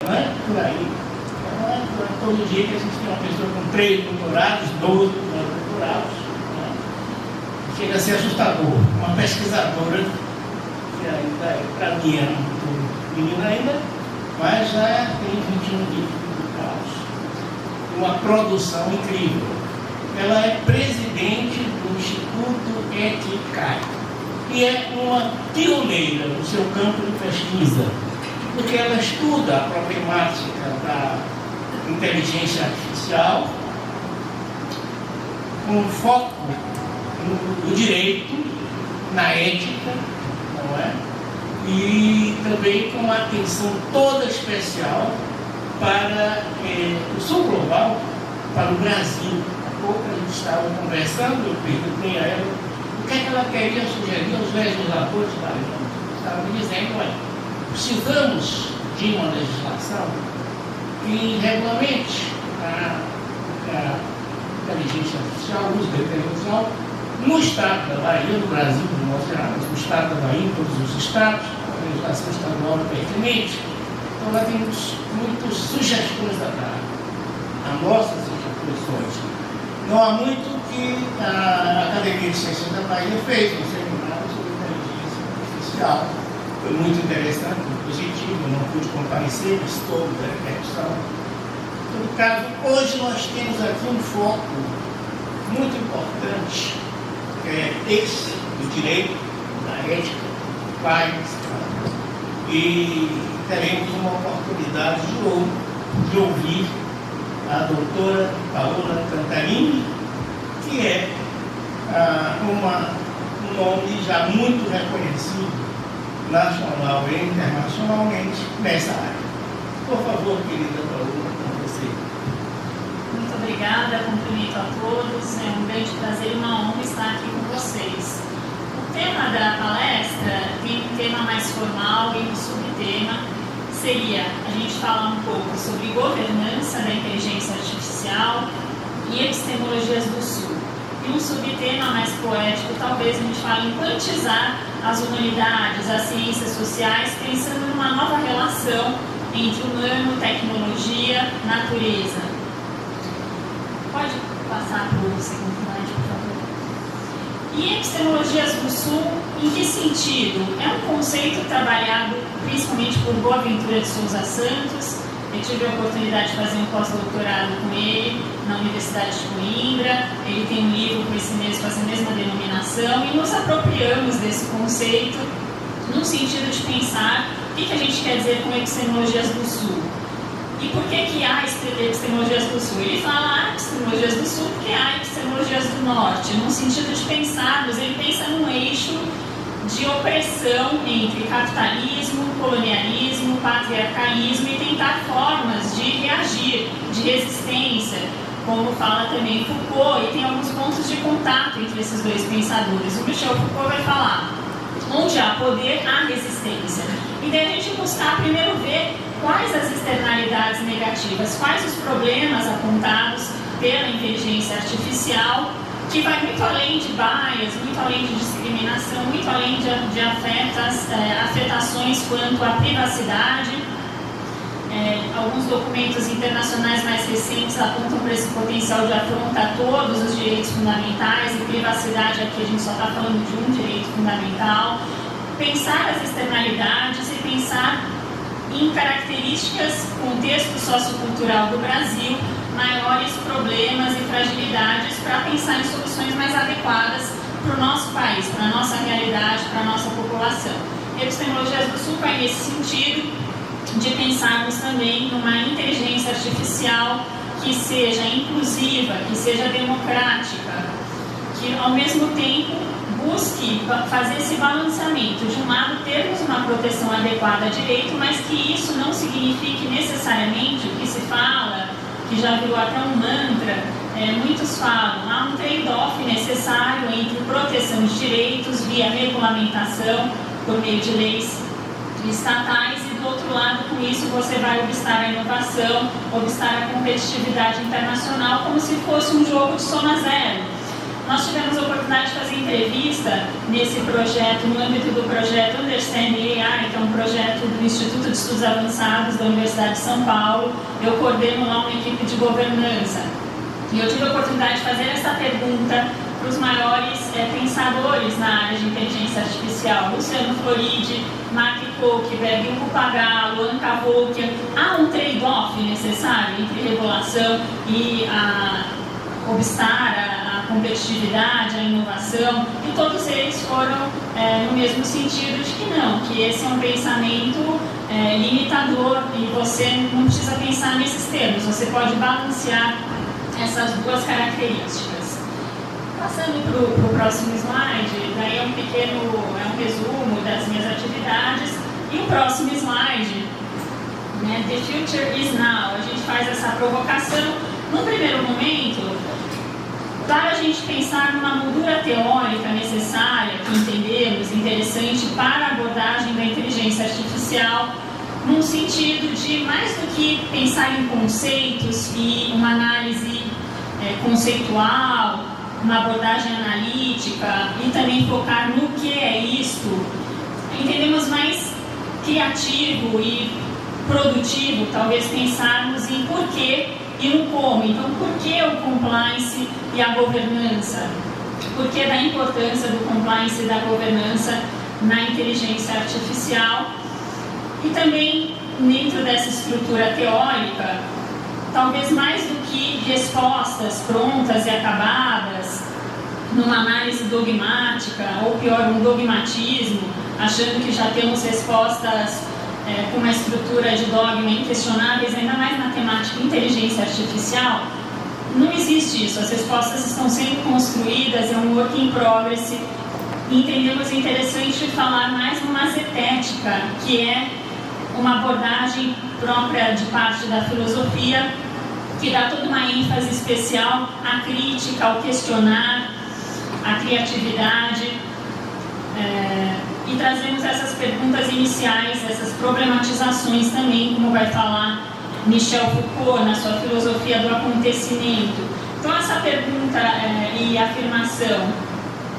Não é por aí. Não é todo dia que a gente tem uma pessoa com 3 doutorados, 12 doutorados. Né? Chega a ser assustador. Uma pesquisadora, que ainda para mim é muito menina ainda, mas já tem 21 livros publicados. Uma produção incrível. Ela é presidente do Instituto Eticai e é uma pioneira no seu campo de pesquisa, porque ela estuda a problemática da inteligência artificial com foco no direito, na ética, não é? E também com uma atenção toda especial para o sul global, para o Brasil. Há pouco a gente estava conversando, eu perguntei a ela o que é que ela queria sugerir aos legisladores da União. Estava me dizendo, olha, precisamos de uma legislação que regulamente a inteligência artificial, o uso da inteligência artificial no estado da Bahia, no Brasil, de modo geral, mas no estado da Bahia, em todos os estados, a legislação estadual é pertinente. Então, nós temos muitas sugestões a dar, a nossas sugestões. Não há muito que a Academia de Ciências da Bahia fez um seminário sobre inteligência artificial. Foi muito interessante, muito positivo, eu não pude comparecer, mas estou da repercussão. Em todo caso, hoje nós temos aqui um foco muito importante, que é esse, do direito, da ética, do pai, e teremos uma oportunidade de novo de ouvir a doutora Paola Cantarini, que é um nome já muito reconhecido nacional e internacionalmente nessa área. Por favor, querida Paola, com você. Muito obrigada, cumprimento a todos, é um grande prazer e uma honra estar aqui com vocês. O tema da palestra tem um tema mais formal e um subtema seria a gente falar um pouco sobre governança da inteligência artificial e epistemologias do Sul. E um subtema mais poético, talvez a gente fale em quantizar as humanidades, as ciências sociais, pensando numa nova relação entre humano, tecnologia, natureza. Pode passar para o segundo slide, por favor. E epistemologias do Sul, em que sentido? É um conceito trabalhado principalmente por Boaventura de Souza Santos. Eu tive a oportunidade de fazer um pós-doutorado com ele na Universidade de Coimbra. Ele tem um livro com essa mesma denominação e nos apropriamos desse conceito no sentido de pensar o que a gente quer dizer com epistemologias do Sul. E por que há epistemologias do Sul? Ele fala epistemologias do Sul porque há epistemologias do Norte, no sentido de pensarmos, ele pensa num eixo de opressão entre capitalismo, colonialismo, patriarcalismo e tentar formas de reagir, de resistência, como fala também Foucault, e tem alguns pontos de contato entre esses dois pensadores. O Michel Foucault vai falar, onde há poder, há resistência. E daí a gente buscar primeiro ver quais as externalidades negativas, quais os problemas apontados pela inteligência artificial, que vai muito além de bias, muito além de discriminação, muito além de afetações quanto à privacidade. Alguns documentos internacionais mais recentes apontam para esse potencial de afronta a todos os direitos fundamentais, e privacidade aqui a gente só está falando de um direito fundamental. Pensar as externalidades e pensar em características, contexto sociocultural do Brasil, maiores problemas e fragilidades para pensar em soluções mais adequadas para o nosso país, para a nossa realidade, para a nossa população. Epistemologias do Sul vai nesse sentido de pensarmos também numa inteligência artificial que seja inclusiva, que seja democrática, que ao mesmo tempo busque fazer esse balanceamento. De um lado, termos uma proteção adequada a direito, mas que isso não signifique necessariamente o que se fala, que já virou até um mantra, muitos falam, há um trade-off necessário entre proteção de direitos via regulamentação por meio de leis estatais e, do outro lado, com isso você vai obstar a inovação, obstar a competitividade internacional como se fosse um jogo de soma zero. Nós tivemos a oportunidade de fazer entrevista nesse projeto, no âmbito do projeto Understanding AI, que é um projeto do Instituto de Estudos Avançados da Universidade de São Paulo. Eu coordeno lá uma equipe de governança. E eu tive a oportunidade de fazer essa pergunta para os maiores pensadores na área de inteligência artificial: Luciano Floridi, Mark Zuckerberg, Hugo Pagalo, Anka Volker. Há um trade-off necessário entre regulação e obstar a competitividade, a inovação, e todos eles foram no mesmo sentido de que não, que esse é um pensamento limitador e você não precisa pensar nesses termos, você pode balancear essas duas características. Passando para o próximo slide, daí é um resumo das minhas atividades, e o próximo slide, né, The Future is Now. A gente faz essa provocação. No primeiro momento, para a gente pensar numa moldura teórica necessária, que entendemos, interessante para a abordagem da inteligência artificial, num sentido de, mais do que pensar em conceitos e uma análise conceitual, uma abordagem analítica, e também focar no que é isto, entendemos mais criativo e produtivo, talvez pensarmos em porquê e no como. Então, por que o compliance e a governança? Por que da importância do compliance e da governança na inteligência artificial? E também, dentro dessa estrutura teórica, talvez mais do que respostas prontas e acabadas, numa análise dogmática, ou pior, um dogmatismo, achando que já temos respostas com uma estrutura de dogma inquestionáveis, ainda mais na temática inteligência artificial, não existe isso. As respostas estão sendo construídas, é um work in progress, e entendemos interessante falar mais numa zetética, que é uma abordagem própria de parte da filosofia, que dá toda uma ênfase especial à crítica, ao questionar, à criatividade, e trazemos essas perguntas iniciais, essas problematizações também, como vai falar Michel Foucault na sua filosofia do acontecimento. Então, essa pergunta e afirmação,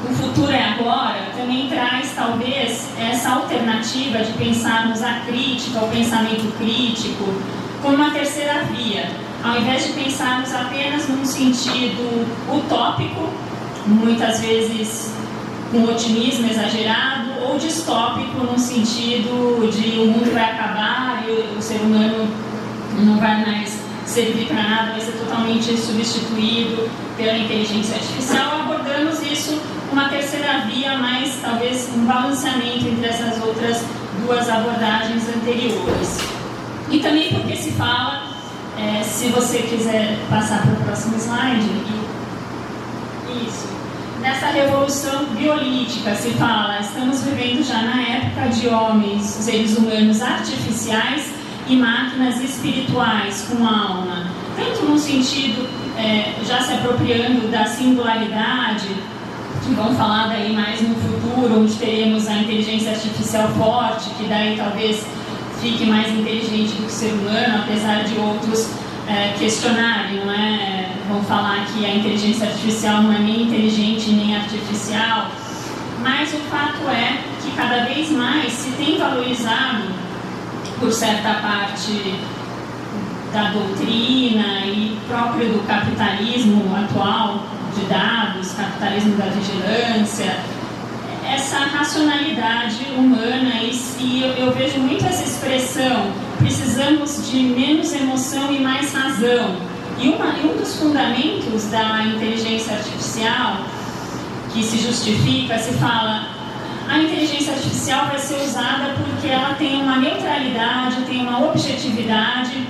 o futuro é agora, também traz talvez essa alternativa de pensarmos a crítica, o pensamento crítico, como uma terceira via, ao invés de pensarmos apenas num sentido utópico, muitas vezes com otimismo exagerado, ou distópico no sentido de o mundo vai acabar e o ser humano não vai mais servir para nada, vai ser totalmente substituído pela inteligência artificial. Abordamos isso, uma terceira via, mas talvez um balanceamento entre essas outras duas abordagens anteriores. E também porque se fala, se você quiser passar para o próximo slide, isso, nessa revolução biolítica se fala, estamos vivendo já na época de homens, seres humanos artificiais e máquinas espirituais com alma, tanto no sentido já se apropriando da singularidade, que vão falar daí mais no futuro, onde teremos a inteligência artificial forte, que daí talvez fique mais inteligente do que o ser humano, apesar de outros questionarem, não é? Vão falar que a inteligência artificial não é nem inteligente nem artificial, mas o fato é que cada vez mais se tem valorizado, por certa parte da doutrina e próprio do capitalismo atual de dados, capitalismo da vigilância, essa racionalidade humana, e eu vejo muito essa expressão, precisamos de menos emoção e mais razão. E um dos fundamentos da inteligência artificial, que se justifica, se fala, a inteligência artificial vai ser usada porque ela tem uma neutralidade, tem uma objetividade,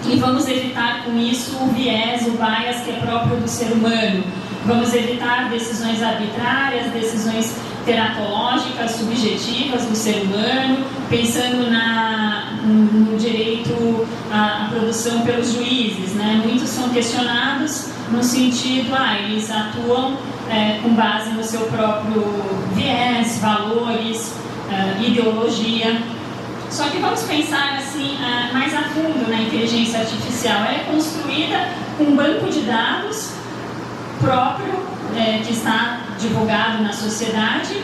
e vamos evitar com isso o viés, o bias que é próprio do ser humano. Vamos evitar decisões arbitrárias, decisões teratológicas, subjetivas do ser humano, pensando no direito à produção pelos juízes, né? Muitos são questionados no sentido, eles atuam com base no seu próprio viés, valores, ideologia. Só que vamos pensar assim, mais a fundo na inteligência artificial. Ela é construída com um banco de dados próprio, que está divulgado na sociedade,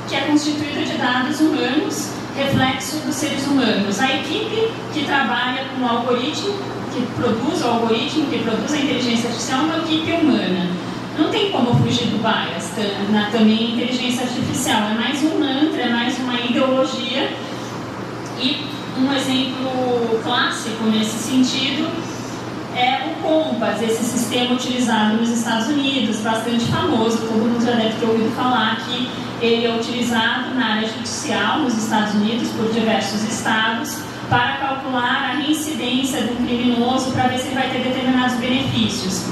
que é constituído de dados humanos, reflexo dos seres humanos. A equipe que trabalha com o algoritmo, que produz o algoritmo, que produz a inteligência artificial, é uma equipe humana. Não tem como fugir do bias, também a inteligência artificial. É mais um mantra, é mais uma ideologia. E um exemplo clássico nesse sentido é o Compass, esse sistema utilizado nos Estados Unidos, bastante famoso, todo mundo já deve ter ouvido falar que ele é utilizado na área judicial nos Estados Unidos, por diversos estados, para calcular a reincidência de um criminoso para ver se ele vai ter determinados benefícios.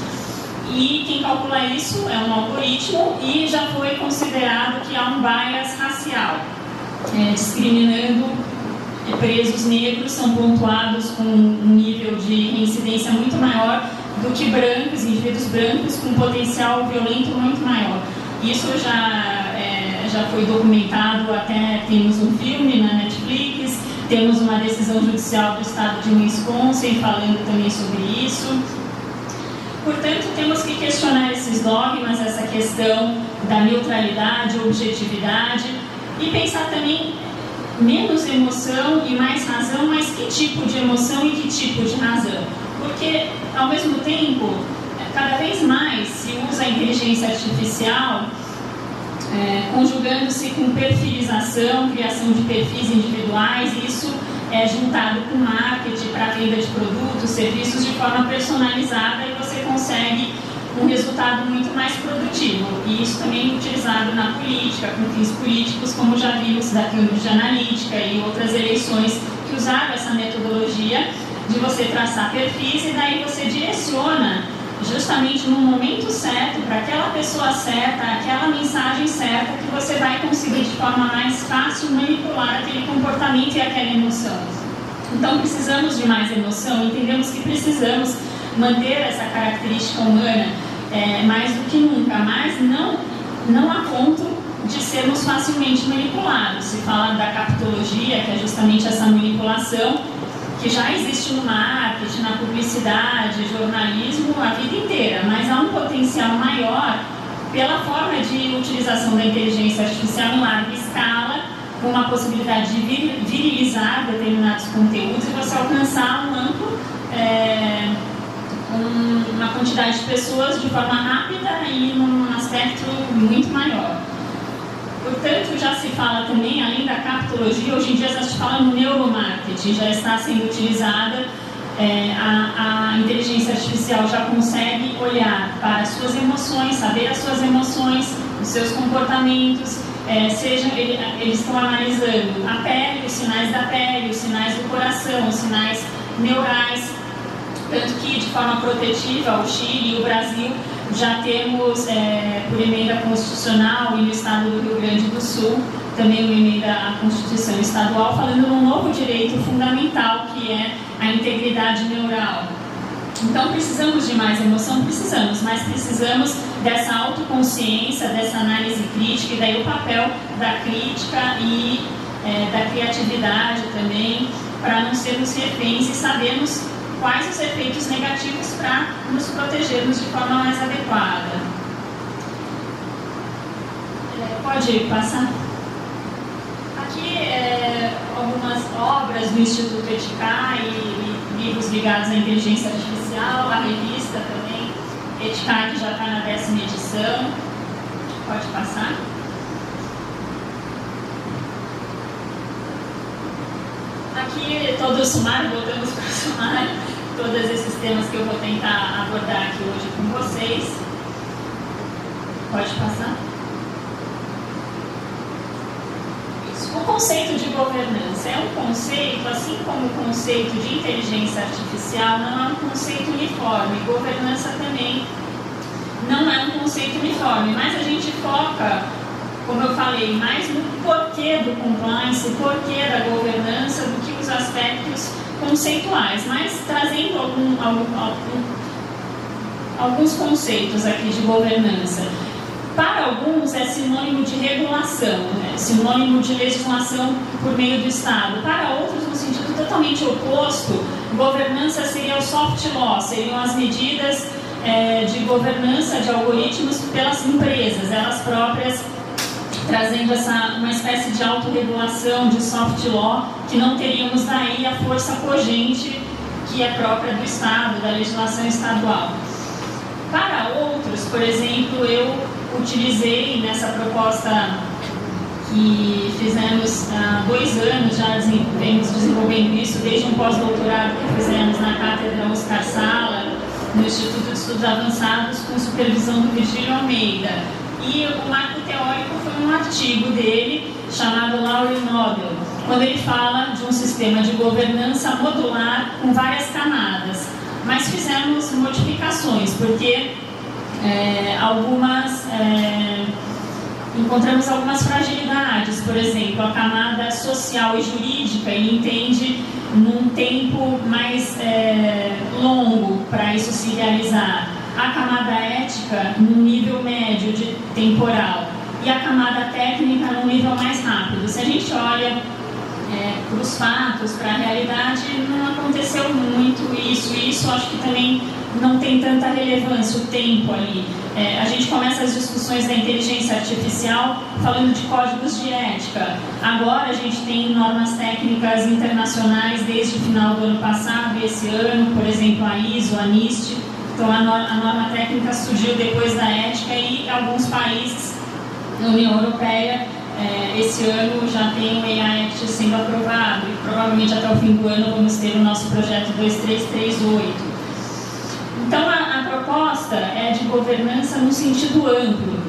E quem calcula isso é um algoritmo e já foi considerado que há um bias racial, discriminando presos negros, são pontuados com um nível de reincidência muito maior do que brancos, indivíduos brancos com potencial violento muito maior. Isso já foi documentado, até temos um filme na Netflix, temos uma decisão judicial do estado de Wisconsin falando também sobre isso. Portanto, temos que questionar esses dogmas, essa questão da neutralidade, objetividade, e pensar também menos emoção e mais razão, mas que tipo de emoção e que tipo de razão. Porque, ao mesmo tempo, cada vez mais se usa a inteligência artificial conjugando-se com perfilização, criação de perfis individuais, e isso é juntado com marketing para venda de produtos, serviços de forma personalizada, e você consegue um resultado muito mais produtivo. E isso também é utilizado na política, com fins políticos, como já vimos da Cambridge Analytica e outras eleições que usaram essa metodologia de você traçar perfis e daí você direciona justamente no momento certo, para aquela pessoa certa, aquela mensagem certa, que você vai conseguir de forma mais fácil manipular aquele comportamento e aquela emoção. Então precisamos de mais emoção, entendemos que precisamos manter essa característica humana mais do que nunca, mas não a ponto de sermos facilmente manipulados. Se fala da captologia, que é justamente essa manipulação, que já existe no marketing, na publicidade, jornalismo, a vida inteira, mas há um potencial maior pela forma de utilização da inteligência artificial em larga escala, com uma possibilidade de virilizar determinados conteúdos e você alcançar um amplo, uma quantidade de pessoas de forma rápida e num aspecto muito maior. Portanto, já se fala também, além da captologia, hoje em dia já se fala no neuromarketing, já está sendo utilizada, a inteligência artificial já consegue olhar para as suas emoções, saber as suas emoções, os seus comportamentos, eles estão analisando a pele, os sinais da pele, os sinais do coração, os sinais neurais, tanto que de forma protetiva o Chile e o Brasil já temos, por emenda constitucional, e no estado do Rio Grande do Sul, também uma emenda à Constituição Estadual, falando num novo direito fundamental, que é a integridade neural. Então, precisamos de mais emoção? Precisamos, mas precisamos dessa autoconsciência, dessa análise crítica, e daí o papel da crítica e da criatividade também, para não sermos reféns e sabermos quais os efeitos negativos para nos protegermos de forma mais adequada. Pode passar? Aqui algumas obras do Instituto Eticai e livros ligados à inteligência artificial, a revista também, Eticai, que já está na 10ª edição. Pode passar? Aqui todo o sumário, voltamos para o sumário, todos esses temas que eu vou tentar abordar aqui hoje com vocês. Pode passar? Isso. O conceito de governança é um conceito, assim como o conceito de inteligência artificial, não é um conceito uniforme. Governança também não é um conceito uniforme, mas a gente foca, como eu falei, mais no porquê do compliance, porquê da governança, do que os aspectos conceituais, mas trazendo alguns conceitos aqui de governança. Para alguns é sinônimo de regulação, sinônimo de legislação por meio do Estado. Para outros, no sentido totalmente oposto, governança seria o soft law, seriam as medidas de governança de algoritmos pelas empresas, elas próprias trazendo uma espécie de autorregulação, de soft law, que não teríamos daí a força cogente que é própria do Estado, da legislação estadual. Para outros, por exemplo, eu utilizei nessa proposta que fizemos há 2 anos, já vemos desenvolvendo isso, desde um pós-doutorado que fizemos na Cátedra Oscar Sala, no Instituto de Estudos Avançados, com supervisão do Virgílio Almeida. E o marco teórico foi um artigo dele, chamado Lowry Model, quando ele fala de um sistema de governança modular com várias camadas. Mas fizemos modificações, porque encontramos algumas fragilidades. Por exemplo, a camada social e jurídica, ele entende num tempo mais longo para isso se realizar. A camada ética num nível médio de temporal e a camada técnica num nível mais rápido. Se a gente olha para os fatos, para a realidade, não aconteceu muito isso, e isso acho que também não tem tanta relevância, o tempo ali. A gente começa as discussões da inteligência artificial falando de códigos de ética. Agora a gente tem normas técnicas internacionais desde o final do ano passado e esse ano, por exemplo, a ISO, a NIST. Então a norma técnica surgiu depois da ética e alguns países da União Europeia esse ano já tem o AI Act sendo aprovado e provavelmente até o fim do ano vamos ter o nosso projeto 2338. Então a proposta é de governança no sentido amplo,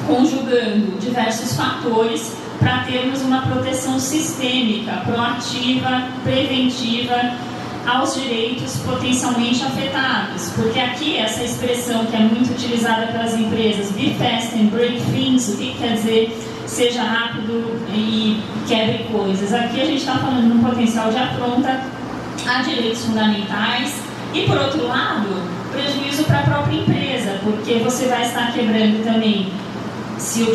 conjugando diversos fatores para termos uma proteção sistêmica, proativa, preventiva aos direitos potencialmente afetados. Porque aqui essa expressão que é muito utilizada pelas empresas, be fast and break things, o que quer dizer seja rápido e quebre coisas? Aqui a gente está falando de um potencial de afronta a direitos fundamentais e, por outro lado, prejuízo para a própria empresa, porque você vai estar quebrando também se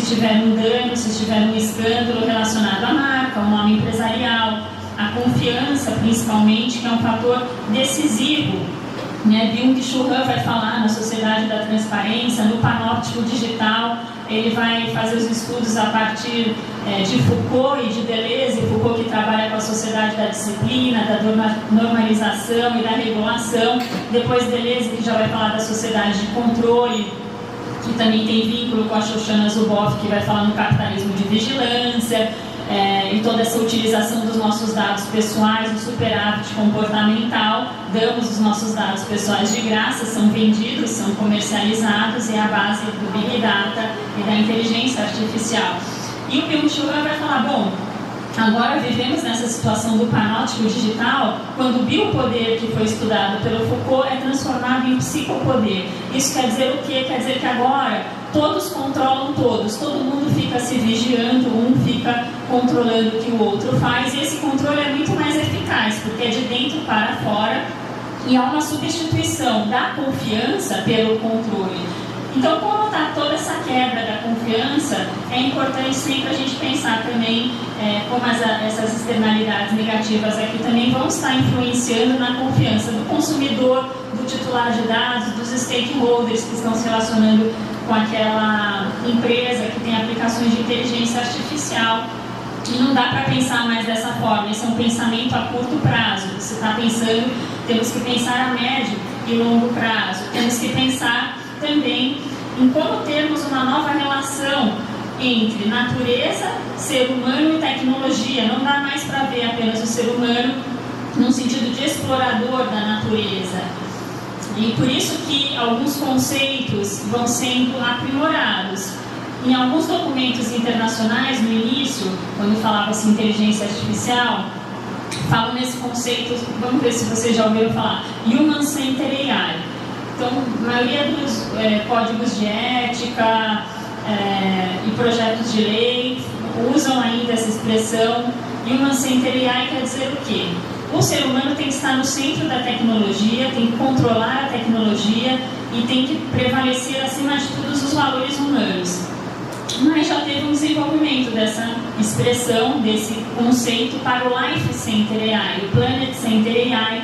tiver um dano, se tiver um escândalo relacionado à marca, ao nome empresarial, a confiança principalmente, que é um fator decisivo. Byung-Chul Han vai falar na Sociedade da Transparência, no Panóptico Digital, ele vai fazer os estudos a partir de Foucault e de Deleuze, Foucault que trabalha com a sociedade da disciplina, da normalização e da regulação, depois Deleuze que já vai falar da sociedade de controle, que também tem vínculo com a Shoshana Zuboff, que vai falar no capitalismo de vigilância, e toda essa utilização dos nossos dados pessoais, o superávit comportamental. Damos os nossos dados pessoais de graça, são vendidos, são comercializados, e é a base do Big Data e da inteligência artificial. E o Byung-Chul Han vai falar, bom, agora vivemos nessa situação do panóptico digital, quando o biopoder que foi estudado pelo Foucault é transformado em psicopoder. Isso quer dizer o quê? Quer dizer que agora todos controlam todos, todo mundo fica se vigiando, um fica controlando o que o outro faz, e esse controle é muito mais eficaz, porque é de dentro para fora, e há uma substituição da confiança pelo controle. Então, como está toda essa quebra da confiança, é importante sempre a gente pensar também como essas externalidades negativas aqui também vão estar influenciando na confiança do consumidor, do titular de dados, dos stakeholders que estão se relacionando com aquela empresa que tem aplicações de inteligência artificial. E não dá para pensar mais dessa forma, esse é um pensamento a curto prazo. Você está pensando, temos que pensar a médio e longo prazo. Temos que pensar também em como termos uma nova relação entre natureza, ser humano e tecnologia. Não dá mais para ver apenas o ser humano num sentido de explorador da natureza. E por isso que alguns conceitos vão sendo aprimorados. Em alguns documentos internacionais, no início, quando falava-se inteligência artificial, falam nesse conceito, vamos ver se vocês já ouviram falar, Human-Centered AI. Então, a maioria dos códigos de ética e projetos de lei usam ainda essa expressão. Human-Centered AI quer dizer o quê? O ser humano tem que estar no centro da tecnologia, tem que controlar a tecnologia e tem que prevalecer acima de todos os valores humanos. Mas já teve um desenvolvimento dessa expressão, desse conceito para o Life Centered AI, o Planet Centered AI,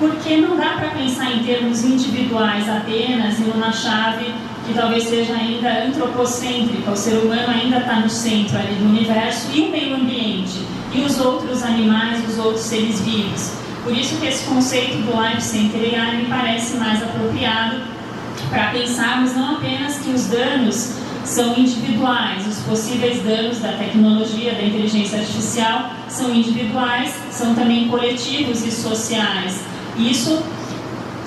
porque não dá para pensar em termos individuais apenas e numa chave que talvez seja ainda antropocêntrica. O ser humano ainda está no centro ali do universo, e o meio ambiente, e os outros animais, os outros seres vivos. Por isso que esse conceito do Life Center AI me parece mais apropriado para pensarmos não apenas que os danos são individuais, os possíveis danos da tecnologia, da inteligência artificial são individuais, são também coletivos e sociais. Isso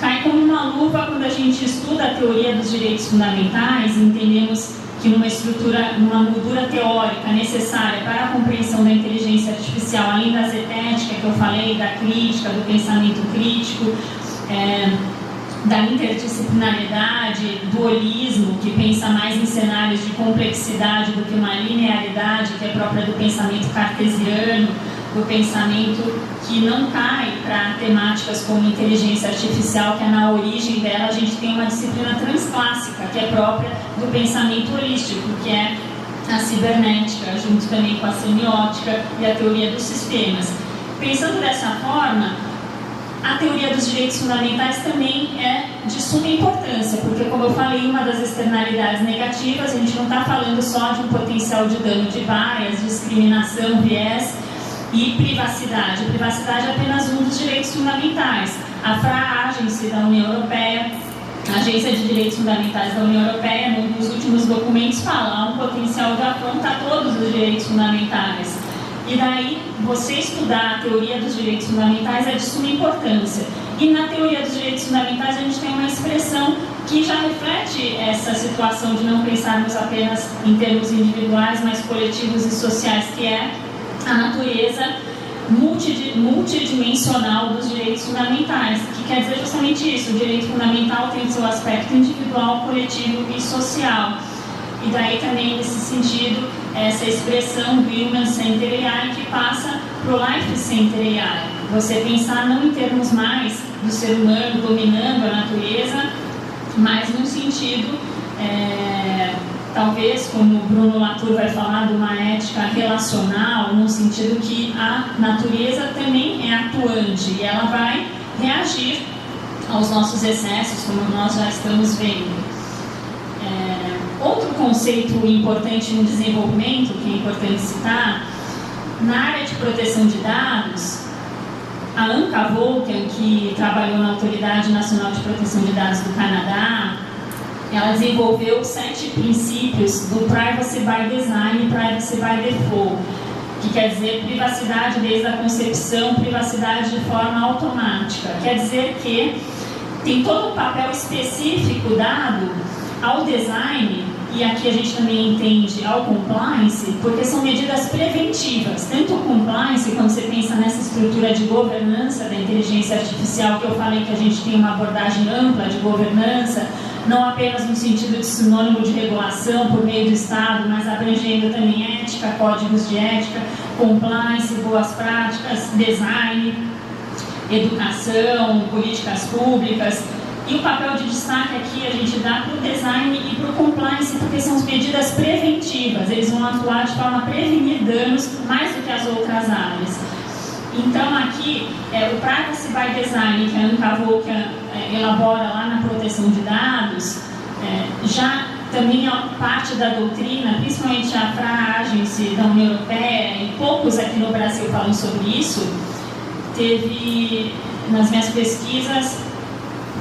cai como uma luva quando a gente estuda a teoria dos direitos fundamentais e entendemos que numa moldura teórica necessária para a compreensão da inteligência artificial, além da zetética que eu falei, da crítica, do pensamento crítico, da interdisciplinaridade, do holismo, que pensa mais em cenários de complexidade do que uma linearidade que é própria do pensamento cartesiano, do pensamento que não cai para temáticas como inteligência artificial, que é na origem dela a gente tem uma disciplina transclássica, que é própria do pensamento holístico, que é a cibernética, junto também com a semiótica e a teoria dos sistemas. Pensando dessa forma, a teoria dos direitos fundamentais também é de suma importância, porque, como eu falei, uma das externalidades negativas, a gente não está falando só de um potencial de dano de bias, discriminação, viés e privacidade. A privacidade é apenas um dos direitos fundamentais. A FRA, Agência da União Europeia, a Agência de Direitos Fundamentais da União Europeia, num dos últimos documentos, fala há um potencial de afronta a todos os direitos fundamentais. E daí, você estudar a teoria dos direitos fundamentais é de suma importância. E na teoria dos direitos fundamentais a gente tem uma expressão que já reflete essa situação de não pensarmos apenas em termos individuais, mas coletivos e sociais, que é a natureza multidimensional dos direitos fundamentais, que quer dizer justamente isso: o direito fundamental tem o seu aspecto individual, coletivo e social. E daí também, nesse sentido, essa expressão do Human Center AI, que passa para o Life Center AI. Você pensar não em termos mais do ser humano dominando a natureza, mas no sentido, talvez, como o Bruno Latour vai falar, de uma ética relacional, no sentido que a natureza também é atuante e ela vai reagir aos nossos excessos, como nós já estamos vendo. Outro conceito importante no desenvolvimento, que é importante citar, na área de proteção de dados, a Anka Volkan, que trabalhou na Autoridade Nacional de Proteção de Dados do Canadá, ela desenvolveu 7 princípios do Privacy by Design e Privacy by Default, que quer dizer privacidade desde a concepção, privacidade de forma automática. Quer dizer que tem todo um papel específico dado ao design, e aqui a gente também entende ao compliance, porque são medidas preventivas. Tanto o compliance, quando você pensa nessa estrutura de governança da inteligência artificial, que eu falei que a gente tem uma abordagem ampla de governança, não apenas no sentido de sinônimo de regulação por meio do Estado, mas abrangendo também ética, códigos de ética, compliance, boas práticas, design, educação, políticas públicas. E o papel de destaque aqui a gente dá para o design e para o compliance, porque são as medidas preventivas. Eles vão atuar de forma a prevenir danos mais do que as outras áreas. Então aqui, o Privacy by Design, que a Anka Volkan elabora lá na proteção de dados, já também é parte da doutrina, principalmente a FRA Agência da União Europeia, e poucos aqui no Brasil falam sobre isso. Teve, nas minhas pesquisas,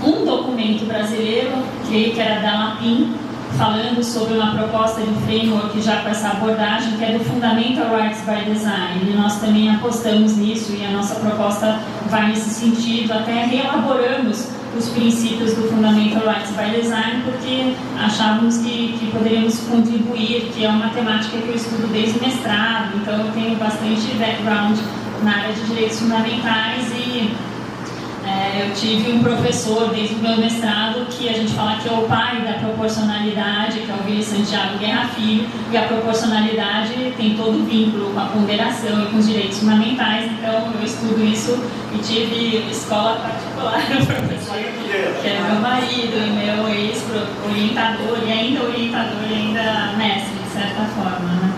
um documento brasileiro, creio que era da LAPIM, falando sobre uma proposta de framework já com essa abordagem, que é do Fundamental Rights by Design. E nós também apostamos nisso, e a nossa proposta vai nesse sentido. Até reelaboramos os princípios do Fundamental Rights by Design, porque achávamos que poderíamos contribuir, que é uma temática que eu estudo desde o mestrado, então eu tenho bastante background na área de direitos fundamentais, e eu tive um professor desde o meu mestrado que a gente fala que é o pai da proporcionalidade, que é o Willy Santiago Guerra Filho, e a proporcionalidade tem todo o vínculo com a ponderação e com os direitos fundamentais. Então eu estudo isso e tive escola particular do professor, que era meu marido e meu ex-orientador, e ainda orientador e ainda mestre, de certa forma, né?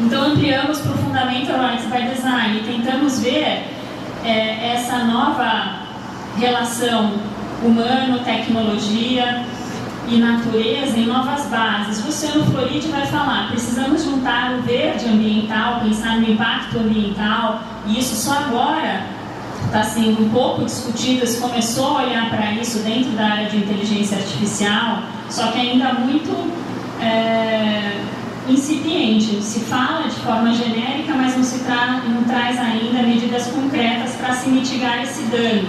Então ampliamos para o Fundamental Rights by Design e tentamos ver essa nova relação humano-tecnologia e natureza em novas bases. Luciano Floridi vai falar, precisamos juntar o verde ambiental, pensar no impacto ambiental, e isso só agora está sendo um pouco discutido, se começou a olhar para isso dentro da área de inteligência artificial, só que ainda muito incipiente. Se fala de forma genérica, mas não traz ainda medidas concretas para se mitigar esse dano.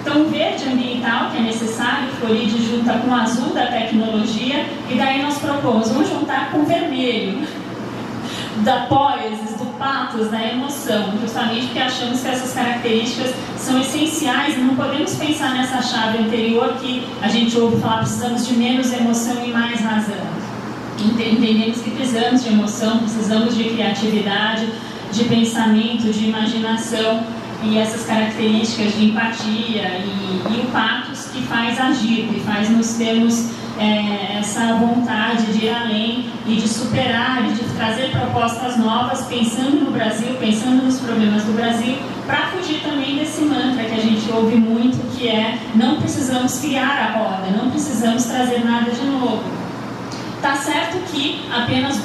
Então, o verde ambiental, que é necessário, Floridi junta com o azul da tecnologia, e daí nós propomos, vamos juntar com o vermelho, da poesis, do pathos, da emoção, justamente porque achamos que essas características são essenciais e não podemos pensar nessa chave anterior que a gente ouve falar, precisamos de menos emoção e mais razão. Entendemos que precisamos de emoção, precisamos de criatividade, de pensamento, de imaginação, e essas características de empatia e o pathos que faz agir, que faz nos termos essa vontade de ir além e de superar e de trazer propostas novas, pensando no Brasil, pensando nos problemas do Brasil, para fugir também desse mantra que a gente ouve muito, que é: não precisamos criar a roda, não precisamos trazer nada de novo. Está certo que apenas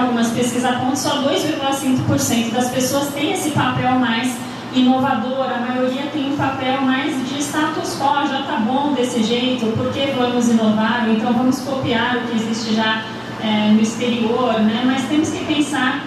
algumas pesquisas apontam, só 2,5% das pessoas têm esse papel mais inovador, a maioria tem um papel mais de status quo, já está bom desse jeito, por que vamos inovar? Então vamos copiar o que existe já no exterior, né? Mas temos que pensar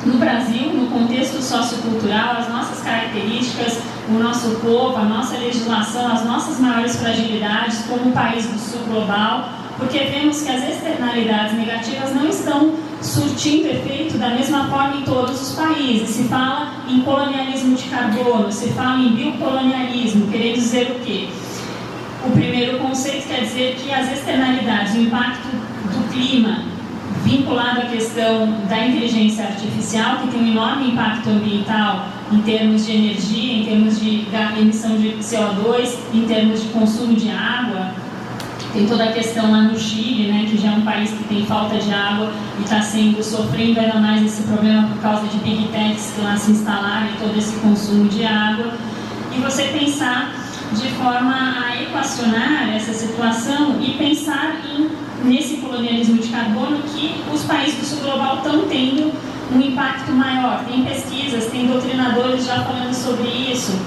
no Brasil, no contexto sociocultural, as nossas características, o nosso povo, a nossa legislação, as nossas maiores fragilidades como país do sul global, porque vemos que as externalidades negativas não estão surtindo efeito da mesma forma em todos os países. Se fala em colonialismo de carbono, se fala em biocolonialismo, querendo dizer o quê? O primeiro conceito quer dizer que as externalidades, o impacto do clima, vinculado à questão da inteligência artificial, que tem um enorme impacto ambiental em termos de energia, em termos de emissão de CO2, em termos de consumo de água. Tem toda a questão lá no Chile, né, que já é um país que tem falta de água e está sofrendo ainda mais esse problema por causa de big techs que lá se instalaram e todo esse consumo de água. E você pensar de forma a equacionar essa situação e pensar nesse colonialismo de carbono que os países do sul global estão tendo um impacto maior. Tem pesquisas, tem doutrinadores já falando sobre isso,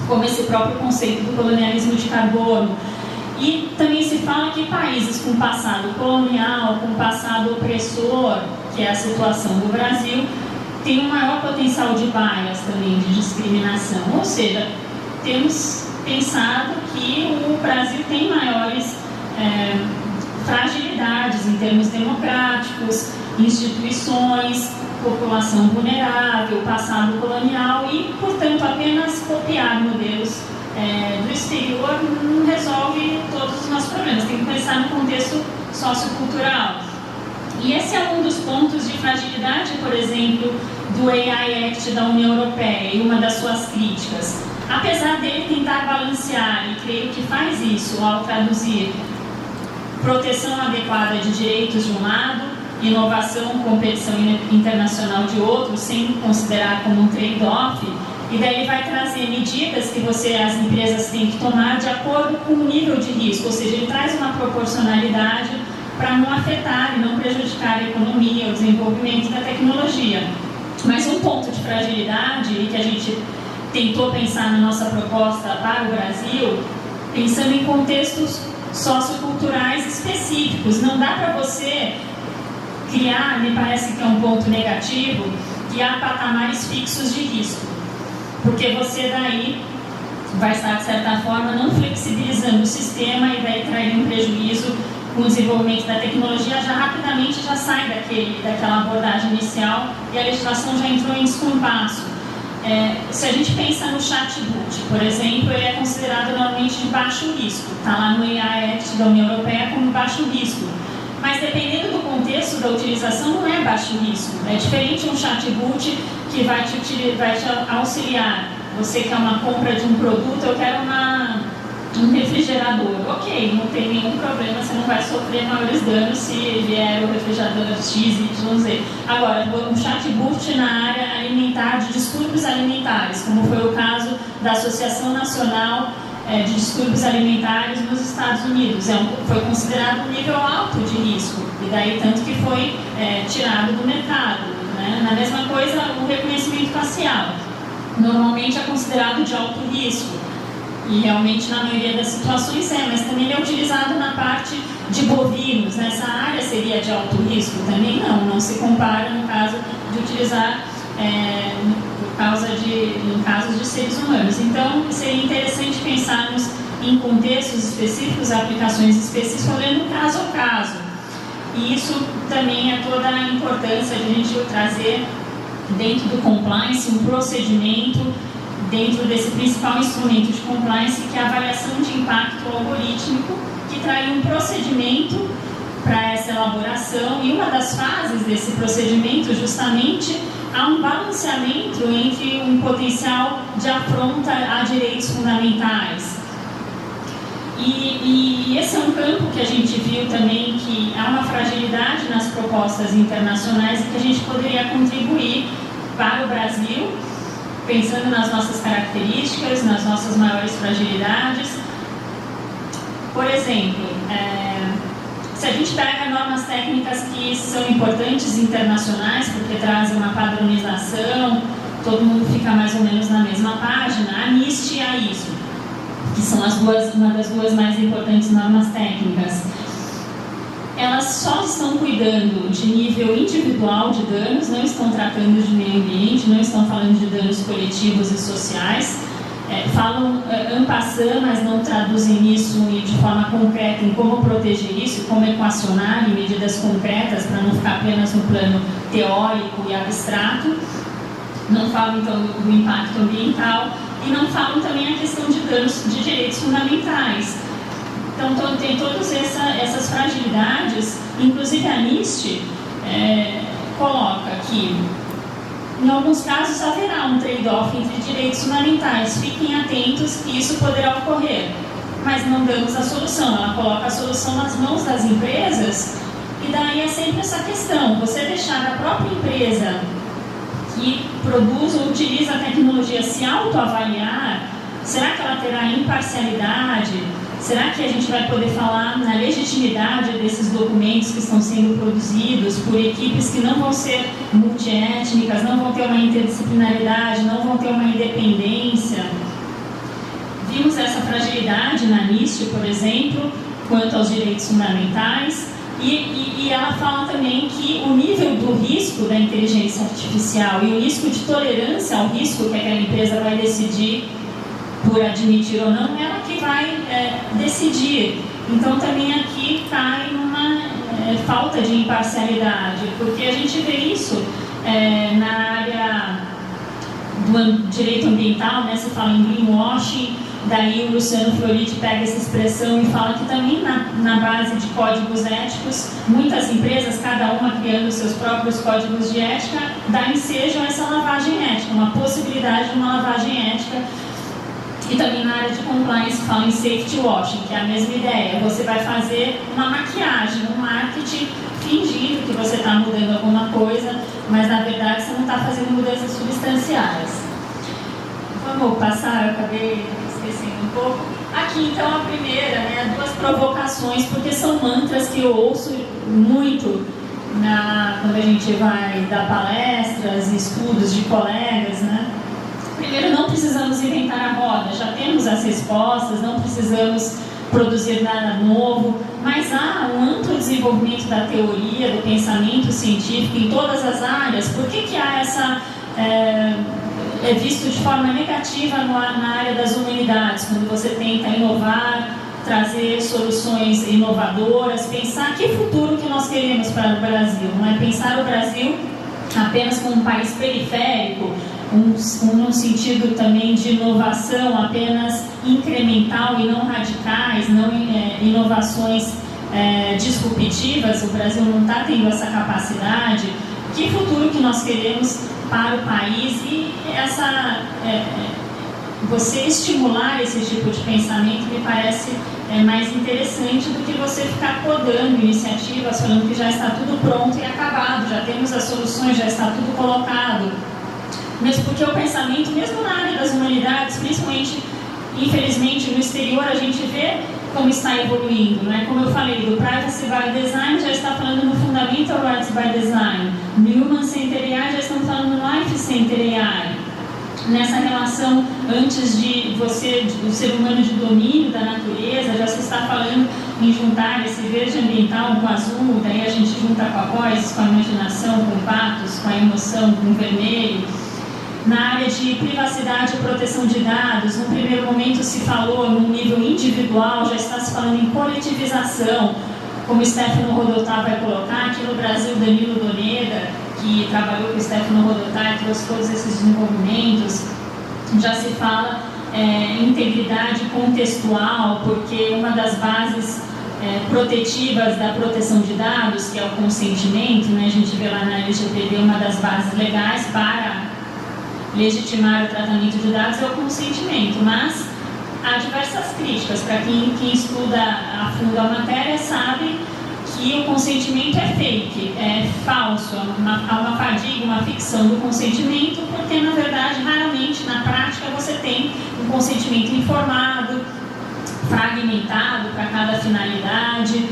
como esse próprio conceito do colonialismo de carbono. E também se fala que países com passado colonial, com passado opressor, que é a situação do Brasil, tem um maior potencial de bias também, de discriminação. Ou seja, temos pensado que o Brasil tem maiores fragilidades em termos democráticos, instituições, população vulnerável, passado colonial e, portanto, apenas copiar modelos do exterior não resolve todos os nossos problemas. Tem que pensar no contexto sociocultural. E esse é um dos pontos de fragilidade, por exemplo, do AI Act da União Europeia e uma das suas críticas. Apesar dele tentar balancear, e creio que faz isso ao traduzir proteção adequada de direitos de um lado, inovação, competição internacional de outro, sem considerar como um trade-off, e daí ele vai trazer medidas que as empresas têm que tomar de acordo com o nível de risco, ou seja, ele traz uma proporcionalidade para não afetar e não prejudicar a economia, o desenvolvimento da tecnologia. Mas um ponto de fragilidade, e que a gente tentou pensar na nossa proposta para o Brasil, pensando em contextos socioculturais específicos. Não dá para você criar, me parece que é um ponto negativo, criar patamares fixos de risco, porque você daí vai estar, de certa forma, não flexibilizando o sistema e daí trair um prejuízo com o desenvolvimento da tecnologia, já rapidamente já sai daquela abordagem inicial e a legislação já entrou em descompasso. Se a gente pensa no chatbot, por exemplo, ele é considerado normalmente de baixo risco, está lá no AI Act da União Europeia como baixo risco, mas dependendo do contexto da utilização não é baixo risco, é diferente um chatbot que vai te auxiliar. Você quer uma compra de um produto, eu quero um refrigerador, ok, não tem nenhum problema, você não vai sofrer maiores danos se vier o refrigerador X, Y, Z. Agora, um chatbot na área alimentar, de distúrbios alimentares, como foi o caso da Associação Nacional de distúrbios alimentares nos Estados Unidos. Foi considerado um nível alto de risco, e daí tanto que foi tirado do mercado, né? Na mesma coisa, o reconhecimento facial normalmente é considerado de alto risco, e realmente na maioria das situações mas também ele é utilizado na parte de bovinos. Nessa área seria de alto risco? Também não se compara no caso de utilizar em casos de seres humanos. Então, seria interessante pensarmos em contextos específicos, aplicações específicas, olhando caso a caso. E isso também é toda a importância de a gente trazer dentro do compliance um procedimento dentro desse principal instrumento de compliance, que é a avaliação de impacto algorítmico, que traz um procedimento para essa elaboração, e uma das fases desse procedimento justamente há um balanceamento entre um potencial de afronta a direitos fundamentais. E esse é um campo que a gente viu também que há uma fragilidade nas propostas internacionais e que a gente poderia contribuir para o Brasil, pensando nas nossas características, nas nossas maiores fragilidades. Por exemplo, se a gente pega normas técnicas que são importantes internacionais, porque trazem uma padronização, todo mundo fica mais ou menos na mesma página, a NIST e a ISO, que são uma das duas mais importantes normas técnicas. Elas só estão cuidando de nível individual de danos, não estão tratando de meio ambiente, não estão falando de danos coletivos e sociais, falam en passant, mas não traduzem isso de forma concreta em como proteger isso, como equacionar em medidas concretas, para não ficar apenas no plano teórico e abstrato. Não falam então do impacto ambiental e não falam também a questão de danos de direitos fundamentais. Então, tem todas essas fragilidades. Inclusive a NIST coloca que em alguns casos haverá um trade-off entre direitos fundamentais. Fiquem atentos que isso poderá ocorrer, mas não damos a solução. Ela coloca a solução nas mãos das empresas, e daí é sempre essa questão: você deixar a própria empresa que produz ou utiliza a tecnologia se autoavaliar. Será que ela terá imparcialidade? Será que a gente vai poder falar na legitimidade desses documentos que estão sendo produzidos por equipes que não vão ser multiétnicas, não vão ter uma interdisciplinaridade, não vão ter uma independência? Vimos essa fragilidade na NIST, por exemplo, quanto aos direitos fundamentais, e ela fala também que o nível do risco da inteligência artificial e o risco de tolerância ao risco que aquela empresa vai decidir por admitir ou não, ela que vai decidir. Então também aqui cai numa falta de imparcialidade, porque a gente vê isso na área do direito ambiental, né? Se fala em greenwashing, daí o Luciano Floridi pega essa expressão e fala que também na base de códigos éticos, muitas empresas, cada uma criando seus próprios códigos de ética, dá ensejo a essa lavagem ética, uma possibilidade de uma lavagem ética. E também na área de compliance fala em safety washing, que é a mesma ideia. Você vai fazer uma maquiagem, um marketing, fingindo que você está mudando alguma coisa, mas na verdade você não está fazendo mudanças substanciais. Vamos passar, eu acabei esquecendo um pouco. Aqui então a primeira, né, 2 provocações, porque são mantras que eu ouço muito quando a gente vai dar palestras e estudos de colegas, né? Primeiro, não precisamos inventar a roda, já temos as respostas, não precisamos produzir nada novo, mas há um amplo desenvolvimento da teoria, do pensamento científico em todas as áreas. Por que há essa... é visto de forma negativa na área das humanidades, quando você tenta inovar, trazer soluções inovadoras, pensar que futuro que nós queremos para o Brasil, não é pensar o Brasil apenas como um país periférico, num sentido também de inovação apenas incremental e não radicais, não inovações disruptivas. O Brasil não está tendo essa capacidade. Que futuro que nós queremos para o país? E você estimular esse tipo de pensamento me parece mais interessante do que você ficar codando iniciativas, falando que já está tudo pronto e acabado, já temos as soluções, já está tudo colocado. Mas porque o pensamento, mesmo na área das humanidades, principalmente infelizmente, no exterior a gente vê como está evoluindo, né? Como eu falei, do Privacy by Design já está falando no Fundamental Rights by Design, no Human Center AI já estão falando no Life Center AI. Nessa relação, antes de você, do ser humano de domínio da natureza, já se está falando em juntar esse verde ambiental com o azul, daí a gente junta com a voz, com a imaginação, com o patos, com a emoção, com o vermelho. Na área de privacidade e proteção de dados, no primeiro momento se falou no nível individual, já está se falando em coletivização, como o Stefano Rodotà vai colocar. Aqui no Brasil, Danilo Doneda, que trabalhou com o Stefano Rodotà e trouxe todos esses desenvolvimentos, já se fala em integridade contextual, porque uma das bases protetivas da proteção de dados, que é o consentimento, né, a gente vê lá na LGPD, uma das bases legais para legitimar o tratamento de dados é o consentimento, mas há diversas críticas. Para quem estuda a fundo a matéria sabe que o consentimento é fake, é falso, há uma fadiga, uma ficção do consentimento, porque na verdade, raramente, na prática, você tem um consentimento informado, fragmentado para cada finalidade.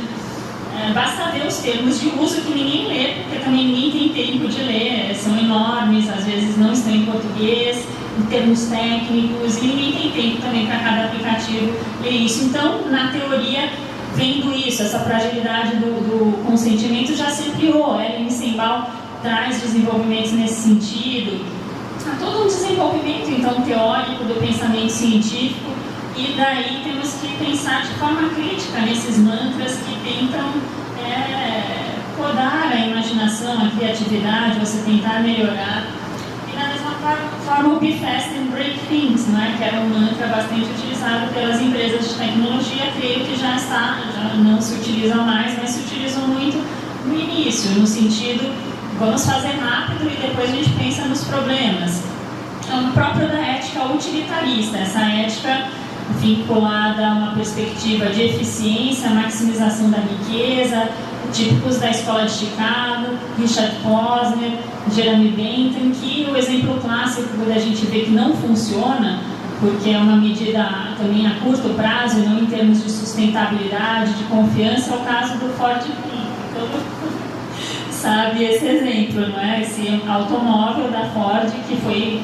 Basta ver os termos de uso que ninguém lê, porque também ninguém tem tempo de ler, são enormes, às vezes não estão em português, em termos técnicos, e ninguém tem tempo também para cada aplicativo ler isso. Então, na teoria, vendo isso, essa fragilidade do consentimento já se ampliou. Ellen Sembal traz desenvolvimentos nesse sentido. Há todo um desenvolvimento, então, teórico do pensamento científico, e daí temos que pensar de forma crítica nesses mantras que tentam podar a imaginação, a criatividade, você tentar melhorar. E da mesma forma o Be Fast and Break Things, né, que era um mantra bastante utilizado pelas empresas de tecnologia, creio que já não se utilizam mais, mas se utilizam muito no início, no sentido, vamos fazer rápido e depois a gente pensa nos problemas. É o próprio da ética utilitarista, essa ética vinculada a uma perspectiva de eficiência, maximização da riqueza, típicos da Escola de Chicago, Richard Posner, Jeremy Bentham, que o exemplo clássico da gente vê que não funciona, porque é uma medida também a curto prazo e não em termos de sustentabilidade, de confiança, é o caso do Ford Pinto. Todo mundo sabe esse exemplo, não é? Esse automóvel da Ford que foi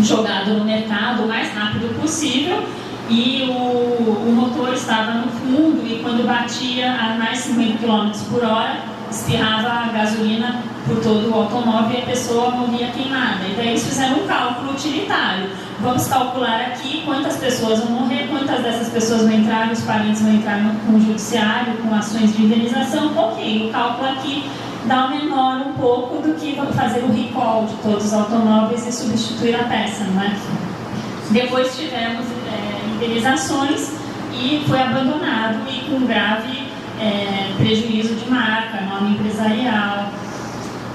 jogado no mercado o mais rápido possível, e o motor estava no fundo, e quando batia a mais 50 km por hora, espirrava a gasolina por todo o automóvel e a pessoa morria queimada. E daí eles fizeram um cálculo utilitário. Vamos calcular aqui quantas pessoas vão morrer, quantas dessas pessoas vão entrar, os parentes vão entrar com o judiciário, com ações de indenização. Ok, o cálculo aqui dá menor um pouco do que fazer o recall de todos os automóveis e substituir a peça, não é? Depois tivemos indenizações e foi abandonado e com grave prejuízo de marca, nome empresarial.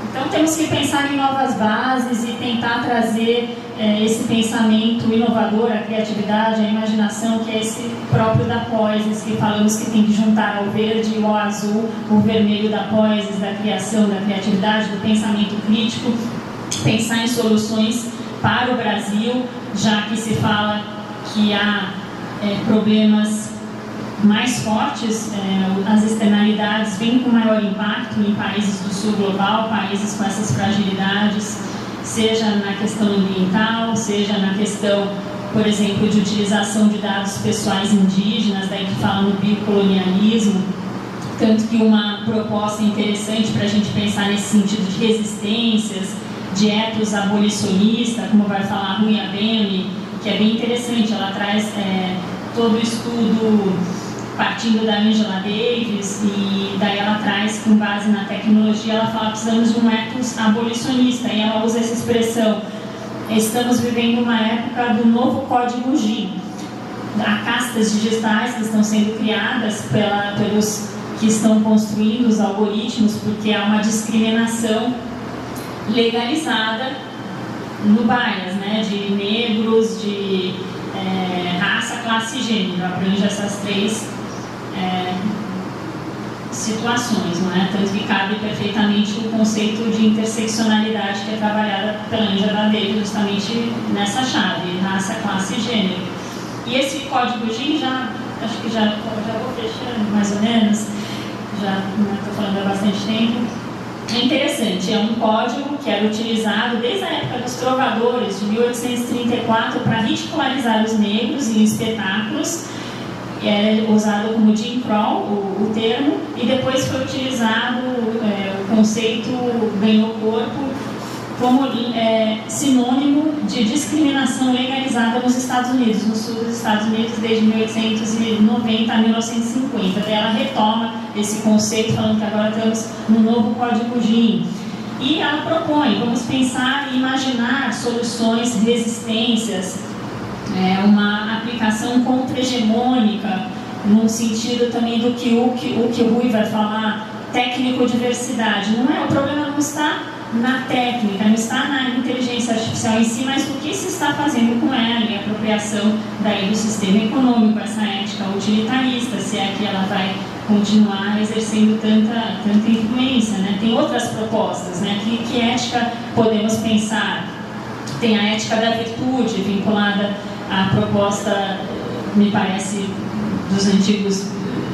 Então temos que pensar em novas bases e tentar trazer esse pensamento inovador, a criatividade, a imaginação, que é esse próprio da Poesis, que falamos que tem que juntar ao verde e ao azul, o vermelho da Poesis, da criação, da criatividade, do pensamento crítico, pensar em soluções para o Brasil, já que se fala que há problemas mais fortes, as externalidades vêm com maior impacto em países do sul global, países com essas fragilidades, seja na questão ambiental, seja na questão, por exemplo, de utilização de dados pessoais indígenas, daí que fala no biocolonialismo, tanto que uma proposta interessante para a gente pensar nesse sentido de resistências, de ethos abolicionista, como vai falar a Rui Abeni, que é bem interessante. Ela traz todo o estudo partindo da Angela Davis, e daí ela traz, com base na tecnologia, ela fala que precisamos de um ethos abolicionista, e ela usa essa expressão: estamos vivendo uma época do novo código GIN. Há castas digitais que estão sendo criadas pelos que estão construindo os algoritmos, porque há uma discriminação legalizada no bias, né, de negros, de raça, classe e gênero, abrange essas três situações, não é? Tanto que cabe perfeitamente o conceito de interseccionalidade que é trabalhada pela Angela Davis justamente nessa chave, raça, classe e gênero. E esse código GIN, acho que já vou fechando mais ou menos, já estou falando há bastante tempo. É interessante, é um código que era utilizado desde a época dos trovadores, de 1834, para ridicularizar os negros em espetáculos. Era usado como Jim Crow, o termo, e depois foi utilizado, o conceito ganhou corpo como sinônimo de discriminação legalizada nos Estados Unidos, no sul dos Estados Unidos, desde 1890 a 1950. Daí ela retoma esse conceito, falando que agora temos um novo Código GIN. E ela propõe, vamos pensar e imaginar soluções, resistências, uma aplicação contra-hegemônica, num sentido também do que o Rui vai falar, técnico-diversidade. O problema não está na técnica, não está na inteligência artificial em si, mas o que se está fazendo com ela e a apropriação daí do sistema econômico, essa ética utilitarista, se é que ela vai continuar exercendo tanta influência, né? Tem outras propostas, né? Que ética podemos pensar? Tem a ética da virtude, vinculada à proposta, me parece, dos antigos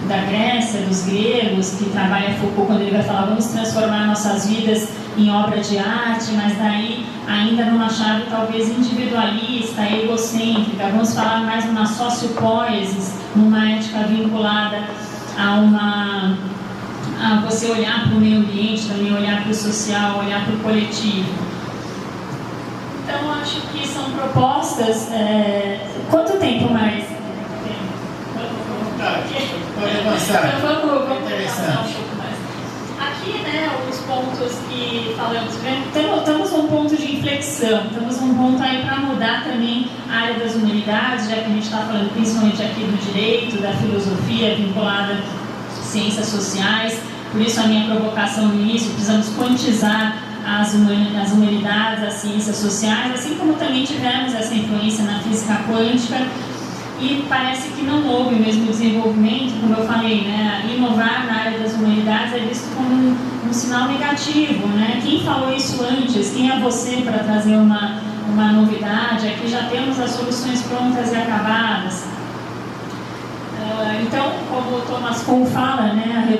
da Grécia, dos gregos, que trabalha Foucault quando ele vai falar vamos transformar nossas vidas em obra de arte, mas daí ainda numa chave talvez individualista, egocêntrica. Vamos falar mais numa sociopoiesis, numa ética vinculada a você olhar para o meio ambiente, também olhar para o social, olhar para o coletivo. Então acho que são propostas. Quanto tempo mais? Pode avançar. Então vamos avançar um pouco mais. Aqui, né, os pontos que falamos, estamos num ponto de inflexão, estamos num ponto aí para mudar também a área das humanidades, já que a gente está falando principalmente aqui do direito, da filosofia vinculada às ciências sociais. Por isso a minha provocação no início, precisamos quantizar as humanidades, as ciências sociais, assim como também tivemos essa influência na física quântica. E parece que não houve o mesmo desenvolvimento, como eu falei, né? Inovar na área das humanidades é visto como um sinal negativo, né? Quem falou isso antes? Quem é você para trazer uma novidade? Aqui já temos as soluções prontas e acabadas. Então, como o Thomas Kuhn fala, né?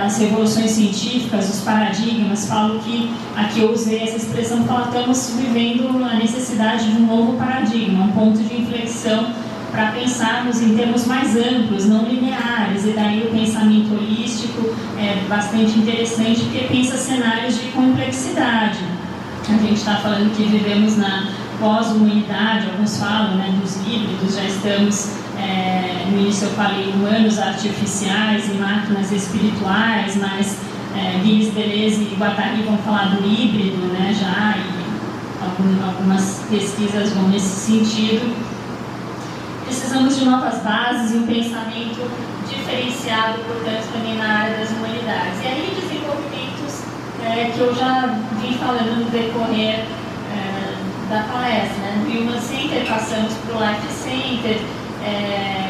As revoluções científicas, os paradigmas, falo que aqui eu usei essa expressão, estamos vivendo a necessidade de um novo paradigma, um ponto de inflexão para pensarmos em termos mais amplos, não lineares, e daí o pensamento holístico é bastante interessante porque pensa cenários de complexidade. A gente está falando que vivemos na pós-humanidade, alguns falam, né, dos híbridos, já estamos, no início eu falei humanos artificiais e máquinas espirituais, mas Gilles Deleuze e Guattari vão falar do híbrido, né, já, e algumas pesquisas vão nesse sentido. Precisamos de novas bases e um pensamento diferenciado, portanto, também na área das humanidades. E aí, desenvolvimentos que eu já vim falando no decorrer da palestra, né? Do Human Center, passamos para o Life Center,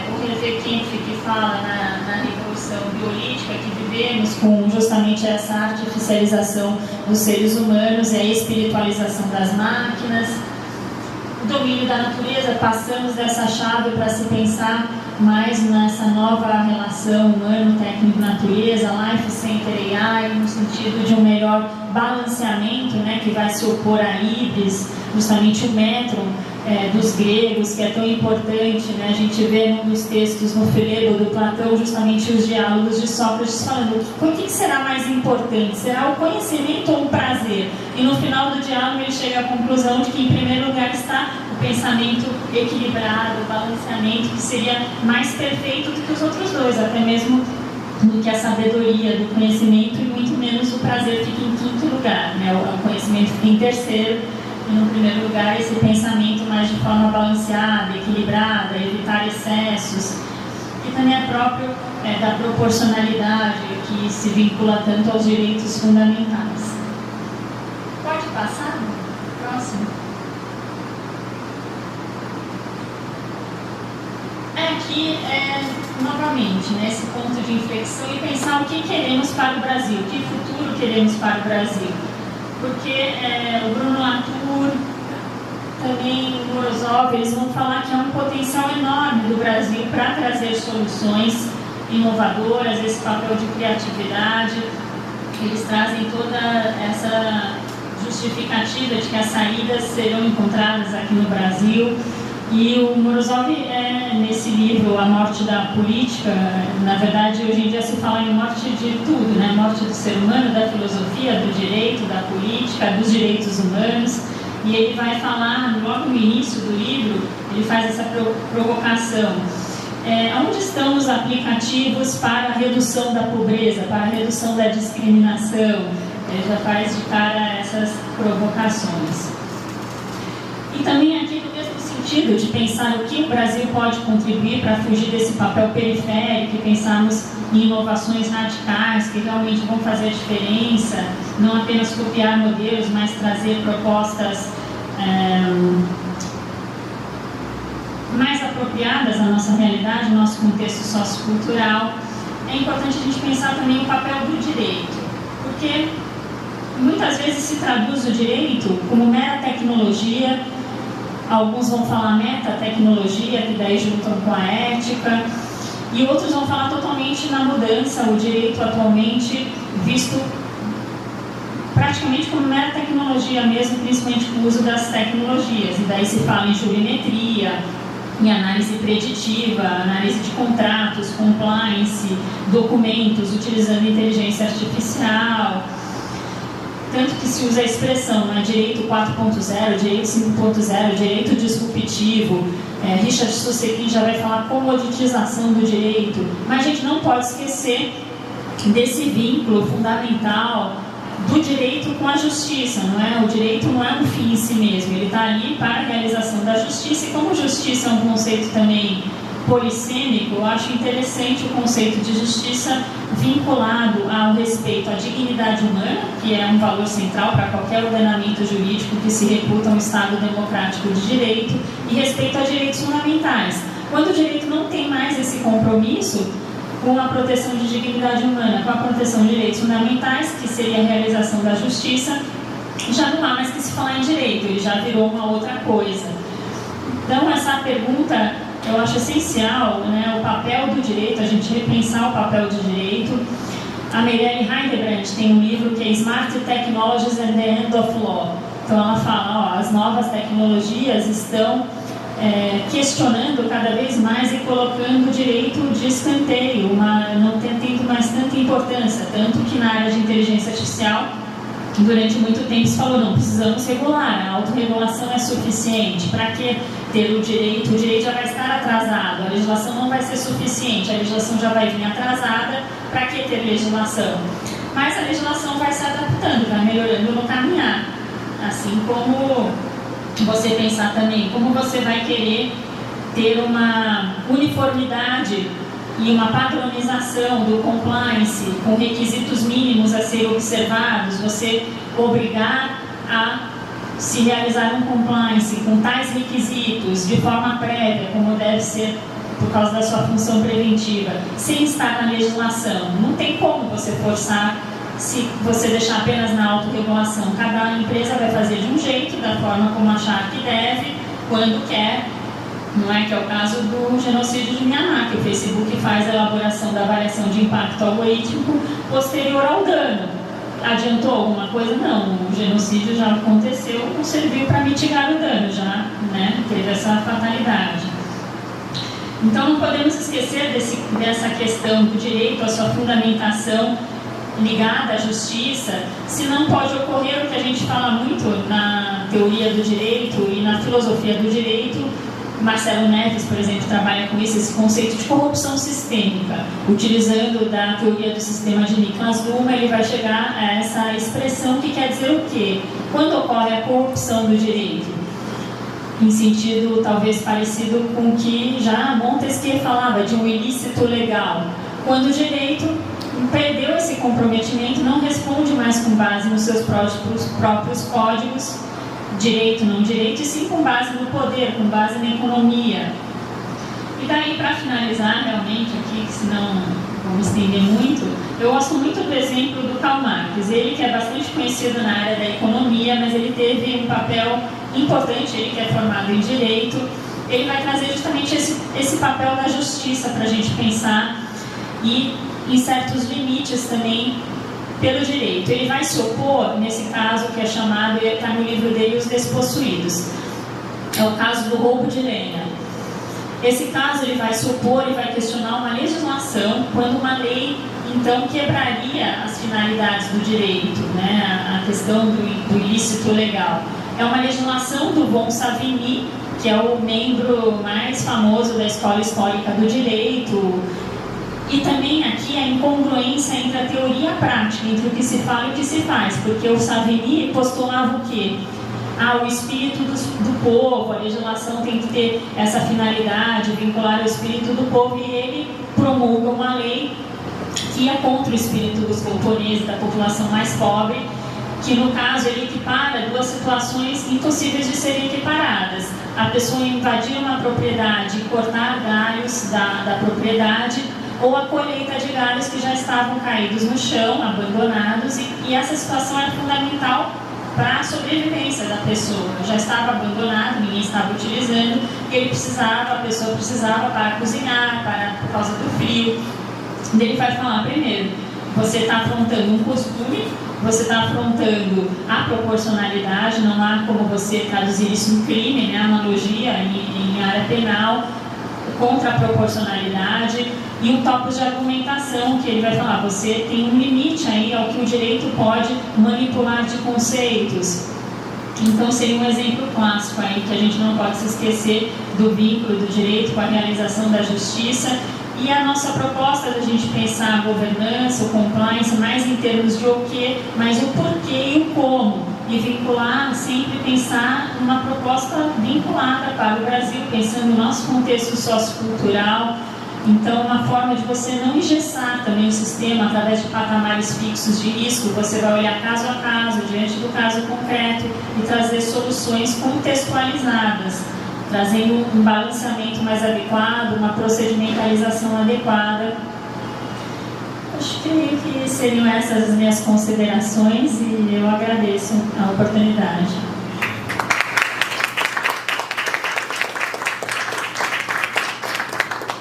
o Hervé Kempf, que fala na revolução biolítica que vivemos, com justamente essa artificialização dos seres humanos e a espiritualização das máquinas. O domínio da natureza, passamos dessa chave para se pensar mais nessa nova relação humano-técnico-natureza, Life Center AI, no sentido de um melhor balanceamento, né, que vai se opor a híbridos, justamente o metron dos gregos, que é tão importante, né, a gente vê num dos textos no Fedro do Platão, justamente os diálogos de Sócrates falando, o que será mais importante? Será o conhecimento ou o prazer? E no final do diálogo ele chega à conclusão de que em primeiro lugar está o pensamento equilibrado, o balanceamento, que seria mais perfeito do que os outros dois, até mesmo do que a sabedoria do conhecimento, e muito menos o prazer fica em quinto lugar, né? O conhecimento fica em terceiro, e no primeiro lugar esse pensamento mais de forma balanceada, equilibrada, evitar excessos, e também a própria da proporcionalidade, que se vincula tanto aos direitos fundamentais. Pode passar? Próximo. Aqui, novamente, né, esse ponto de inflexão e pensar o que queremos para o Brasil, que futuro queremos para o Brasil. Porque o Bruno Latour também Morozov, eles vão falar que há um potencial enorme do Brasil para trazer soluções inovadoras, esse papel de criatividade. Eles trazem toda essa justificativa de que as saídas serão encontradas aqui no Brasil. E o Morozov, nesse livro, A Morte da Política, na verdade, hoje em dia se fala em morte de tudo, né? Morte do ser humano, da filosofia, do direito, da política, dos direitos humanos. E ele vai falar, logo no início do livro, ele faz essa provocação. Onde estão os aplicativos para a redução da pobreza, para a redução da discriminação? Ele já faz de cara essas provocações. E também aqui no mesmo sentido de pensar o que o Brasil pode contribuir para fugir desse papel periférico e pensarmos em inovações radicais que realmente vão fazer a diferença, não apenas copiar modelos, mas trazer propostas mais apropriadas à nossa realidade, ao nosso contexto sociocultural. É importante a gente pensar também o papel do direito, porque muitas vezes se traduz o direito como mera tecnologia, alguns vão falar metatecnologia, que daí juntam com a ética, e outros vão falar totalmente na mudança, o direito atualmente visto praticamente como mera tecnologia mesmo, principalmente com o uso das tecnologias, e daí se fala em jurimetria, em análise preditiva, análise de contratos, compliance, documentos, utilizando inteligência artificial. Tanto que se usa a expressão, né, direito 4.0, direito 5.0, direito disruptivo. Richard Susskind já vai falar comoditização do direito. Mas a gente não pode esquecer desse vínculo fundamental do direito com a justiça, não é? O direito não é um fim em si mesmo, ele está ali para a realização da justiça, e como justiça é um conceito também polissêmico, eu acho interessante o conceito de justiça vinculado ao respeito à dignidade humana, que é um valor central para qualquer ordenamento jurídico que se reputa um Estado democrático de direito, e respeito a direitos fundamentais. Quando o direito não tem mais esse compromisso com a proteção de dignidade humana, com a proteção de direitos fundamentais, que seria a realização da justiça, já não há mais que se falar em direito, ele já virou uma outra coisa. Então, essa pergunta eu acho essencial, né, o papel do direito, a gente repensar o papel do direito. A Mirelle Heidebrandt tem um livro que é Smart Technologies and the End of Law. Então, ela fala, as novas tecnologias estão questionando cada vez mais e colocando o direito de escanteio, não tendo mais tanta importância, tanto que na área de inteligência artificial, durante muito tempo se falou, não, precisamos regular, a autorregulação é suficiente, para que ter o direito já vai estar atrasado, a legislação não vai ser suficiente, a legislação já vai vir atrasada, para que ter legislação? Mas a legislação vai se adaptando, vai melhorando no caminhar, assim como você pensar também como você vai querer ter uma uniformidade e uma padronização do compliance com requisitos mínimos a serem observados, você obrigar a se realizar um compliance com tais requisitos de forma prévia, como deve ser por causa da sua função preventiva, sem estar na legislação. Não tem como você forçar se você deixar apenas na autorregulação. Cada empresa vai fazer de um jeito, da forma como achar que deve, quando quer. Não é que é o caso do genocídio de Myanmar, que o Facebook faz a elaboração da avaliação de impacto algorítmico posterior ao dano. Adiantou alguma coisa? Não. O genocídio já aconteceu, não serviu para mitigar o dano, já, né, teve essa fatalidade. Então não podemos esquecer dessa questão do direito, a sua fundamentação ligada à justiça, se não pode ocorrer o que a gente fala muito na teoria do direito e na filosofia do direito. Marcelo Neves, por exemplo, trabalha com isso, esse conceito de corrupção sistêmica. Utilizando da teoria do sistema de Niklas Luhmann, ele vai chegar a essa expressão que quer dizer o quê? Quando ocorre a corrupção do direito? Em sentido talvez parecido com o que já Montesquieu falava, de um ilícito legal. Quando o direito perdeu esse comprometimento, não responde mais com base nos seus próprios códigos, direito, não direito, e sim com base no poder, com base na economia. E daí, para finalizar realmente aqui, senão vamos estender muito, eu gosto muito do exemplo do Karl Marx. Ele que é bastante conhecido na área da economia, mas ele teve um papel importante, ele que é formado em Direito, ele vai trazer justamente esse papel da justiça para a gente pensar e em certos limites também pelo direito. Ele vai se opor, nesse caso que é chamado, está no livro dele, Os Despossuídos. É o caso do roubo de lenha. Esse caso ele vai se opor e vai questionar uma legislação quando uma lei, então, quebraria as finalidades do direito, né? A questão do ilícito legal. É uma legislação do von Savigny, que é o membro mais famoso da Escola Histórica do Direito. E também aqui a incongruência entre a teoria e a prática, entre o que se fala e o que se faz, porque o Savigny postulava o quê? O espírito do povo, a legislação tem que ter essa finalidade, vincular o espírito do povo, e ele promulga uma lei que ia contra o espírito dos camponeses, da população mais pobre, que no caso ele equipara duas situações impossíveis de serem equiparadas. A pessoa invadir uma propriedade e cortar galhos da propriedade, ou a colheita de galhos que já estavam caídos no chão, abandonados, e essa situação era fundamental para a sobrevivência da pessoa. Já estava abandonado, ninguém estava utilizando, e a pessoa precisava para cozinhar, por causa do frio. Ele vai falar, primeiro, você está afrontando um costume, você está afrontando a proporcionalidade, não há como você traduzir isso em crime, né? Analogia em área penal, contra a proporcionalidade, e um tópico de argumentação que ele vai falar, você tem um limite aí ao que o direito pode manipular de conceitos. Então seria um exemplo clássico aí que a gente não pode se esquecer do vínculo do direito com a realização da justiça. E a nossa proposta da gente pensar a governança, o compliance, mais em termos de o que, mas o porquê e o como. E vincular, sempre pensar uma proposta vinculada para o Brasil, pensando no nosso contexto sociocultural. Então, uma forma de você não engessar também o sistema através de patamares fixos de risco. Você vai olhar caso a caso, diante do caso concreto, e trazer soluções contextualizadas, trazendo um balanceamento mais adequado, uma procedimentalização adequada. Acho que seriam essas as minhas considerações e eu agradeço a oportunidade.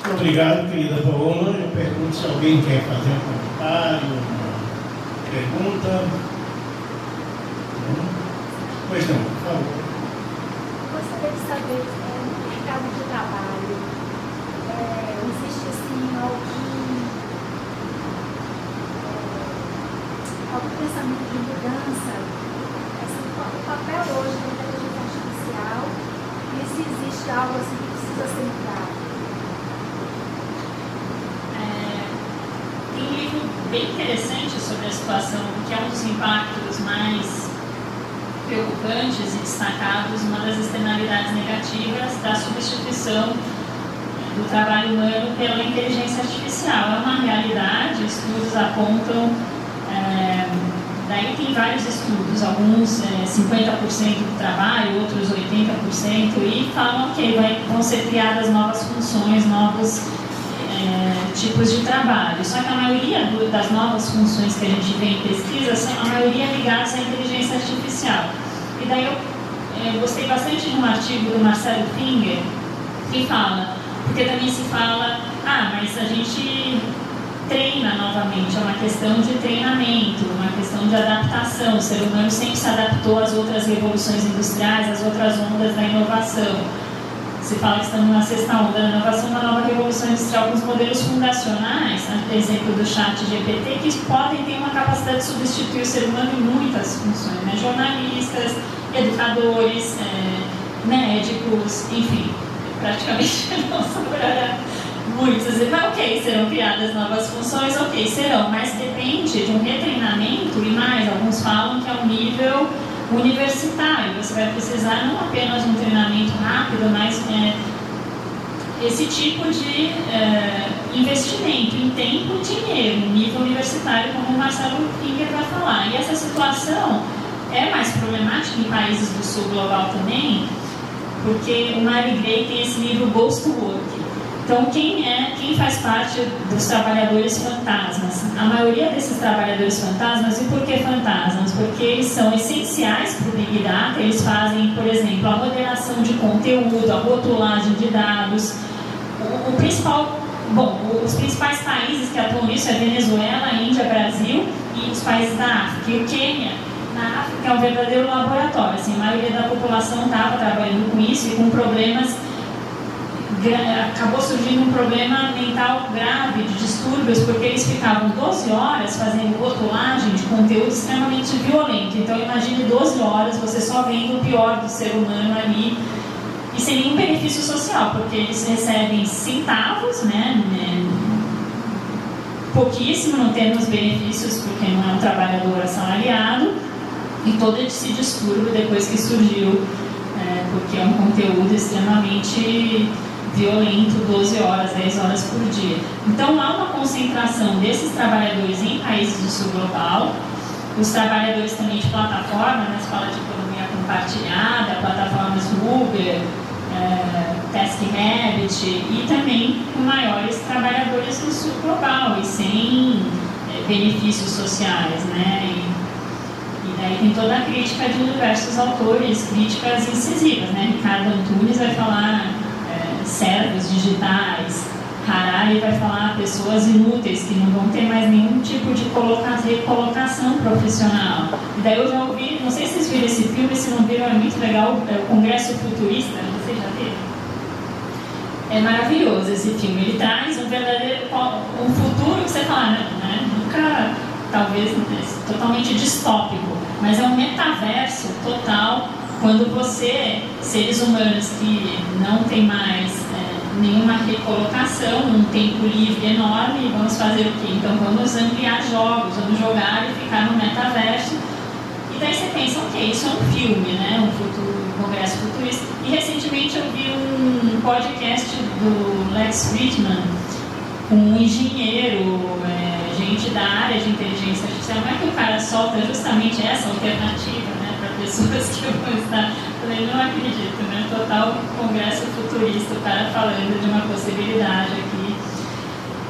Muito obrigado, querida Paola. Eu pergunto se alguém quer fazer um comentário, uma pergunta. Pois não, por favor. Gostaria de saber, no mercado de trabalho, existe assim algum pensamento de mudança, assim, o papel hoje da inteligência artificial, e se existe algo assim que precisa ser mudado? Tem um livro bem interessante sobre a situação, que é um dos impactos mais preocupantes e destacados, uma das externalidades negativas da substituição do trabalho humano pela inteligência artificial. É uma realidade, estudos apontam, daí tem vários estudos, alguns 50% do trabalho, outros 80%, e falam que vão ser criadas novas funções, novos tipos de trabalho. Só que a maioria das novas funções que a gente vê em pesquisa são a maioria ligadas à inteligência artificial. E daí eu gostei bastante de um artigo do Marcelo Finger que fala, porque também se fala, mas a gente treina novamente, é uma questão de treinamento, uma questão de adaptação. O ser humano sempre se adaptou às outras revoluções industriais, às outras ondas da inovação. Se fala que estamos na sexta onda da inovação, uma nova revolução industrial com os modelos fundacionais, por exemplo, do ChatGPT, que podem ter uma capacidade de substituir o ser humano em muitas funções, né? Jornalistas, educadores, médicos, enfim, praticamente não sobrará muitos. Mas ok, serão criadas novas funções, ok, serão, mas depende de um retreinamento, e mais, alguns falam que é um nível universitário. Você vai precisar não apenas um treinamento rápido, mas esse tipo de investimento em tempo e dinheiro, nível universitário, como o Marcelo Finger vai falar. E essa situação é mais problemática em países do sul global também, porque o Mary Gray tem esse livro Goes to Work. Então, quem faz parte dos trabalhadores fantasmas. A maioria desses trabalhadores fantasmas, e por que fantasmas? Porque eles são essenciais para o Big Data, eles fazem, por exemplo, a moderação de conteúdo, a rotulagem de dados. Os principais países que atuam nisso é Venezuela, Índia, Brasil e os países da África. E o Quênia, na África, é um verdadeiro laboratório. Assim, a maioria da população estava trabalhando com isso e com problemas. Acabou surgindo um problema mental grave de distúrbios, porque eles ficavam 12 horas fazendo rotulagem de conteúdo extremamente violento. Então imagine 12 horas você só vendo o pior do ser humano ali e sem nenhum benefício social, porque eles recebem centavos, né? Pouquíssimo, não temos benefícios porque não é um trabalhador assalariado, e todo esse distúrbio depois que surgiu, porque é um conteúdo extremamente violento, 12 horas, 10 horas por dia. Então há uma concentração desses trabalhadores em países do sul global, os trabalhadores também de plataforma, né, se fala de economia compartilhada, plataformas Uber, TaskRabbit, e também com maiores trabalhadores do sul global e sem benefícios sociais, né? E daí tem toda a crítica de diversos autores, críticas incisivas, né? Ricardo Antunes vai falar servos digitais, Harari vai falar pessoas inúteis que não vão ter mais nenhum tipo de recolocação profissional. E daí eu já ouvi, não sei se vocês viram esse filme, se não viram, é muito legal, é o Congresso Futurista, vocês já viram? É maravilhoso esse filme, ele traz um verdadeiro, um futuro que você fala, né? Nunca, talvez, totalmente distópico, mas é um metaverso total, quando você, seres humanos que não tem mais nenhuma recolocação, um tempo livre enorme, vamos fazer o quê? Então vamos ampliar jogos, vamos jogar e ficar no metaverso. E daí você pensa, ok, isso é um filme, né? Um congresso futurista. E recentemente eu vi um podcast do Lex Fridman, com um engenheiro, gente da área de inteligência artificial. Como é que o cara solta justamente essa alternativa, né, para pessoas que vão estar... Eu falei, não acredito, né? Total congresso futurista, o cara falando de uma possibilidade aqui.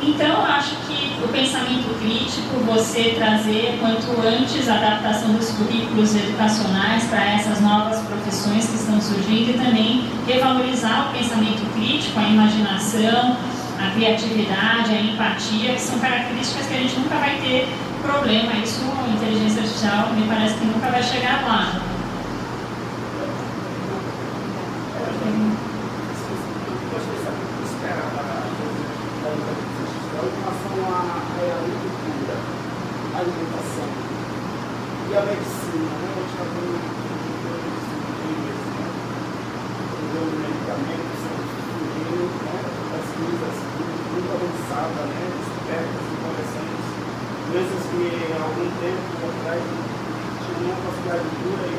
Então, eu acho que o pensamento crítico, você trazer quanto antes a adaptação dos currículos educacionais para essas novas profissões que estão surgindo, e também revalorizar o pensamento crítico, a imaginação, a criatividade, a empatia, que são características que a gente nunca vai ter problema. Isso, a inteligência artificial, me parece que nunca vai chegar lá. Alimentação e a medicina, né? A gente está vendo medicamentos surgindo, né? Pesquisas muito avançadas, né? Descobertas interessantes, doenças que há algum tempo atrás tinham uma possibilidade de cura e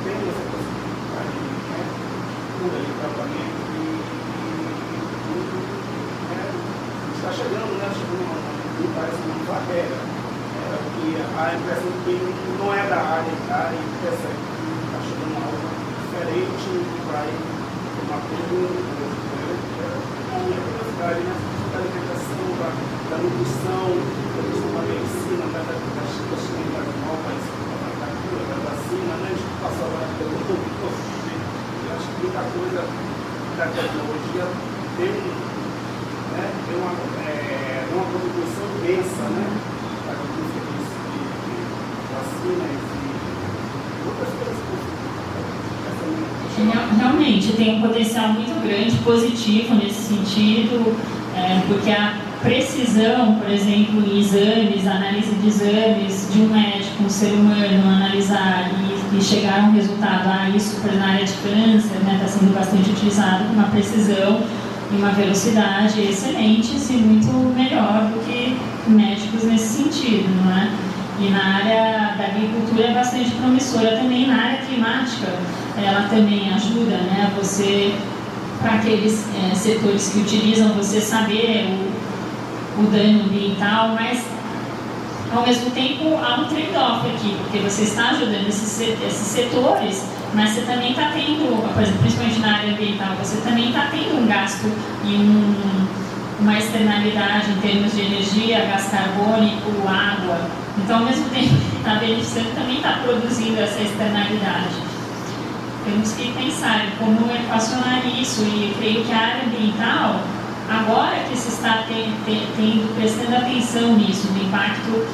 tem essa possibilidade, né? Cura e tratamento e está chegando, né? Me parece uma barreira. Que a impressão que não é da área, e percebe que está chegando algo diferente, que vai tomar tudo, a minha curiosidade, né? Da alimentação, da nutrição, da medicina, das técnicas novas, da cura, da vacina, né? A gente passou agora pelo Covid, eu acho que muita coisa da tecnologia tem uma contribuição imensa, né? Realmente tem um potencial muito grande, positivo nesse sentido, porque a precisão, por exemplo, em exames, análise de exames de um médico, um ser humano, analisar e chegar a um resultado, isso por na área de câncer, né, está sendo bastante utilizado com uma precisão e uma velocidade excelentes e muito melhor do que médicos nesse sentido, não é? E na área da agricultura é bastante promissora também, na área climática ela também ajuda, né? Você, para aqueles setores que utilizam, você saber o dano ambiental, mas ao mesmo tempo há um trade-off aqui, porque você está ajudando esses setores, mas você também está tendo, por exemplo, principalmente na área ambiental, você também está tendo um gasto e uma externalidade em termos de energia, gás carbônico, água. Então, ao mesmo tempo que está beneficiando, também está produzindo essa externalidade. Temos que pensar em como equacionar isso, e creio que a área ambiental, agora que se está prestando atenção nisso, no impacto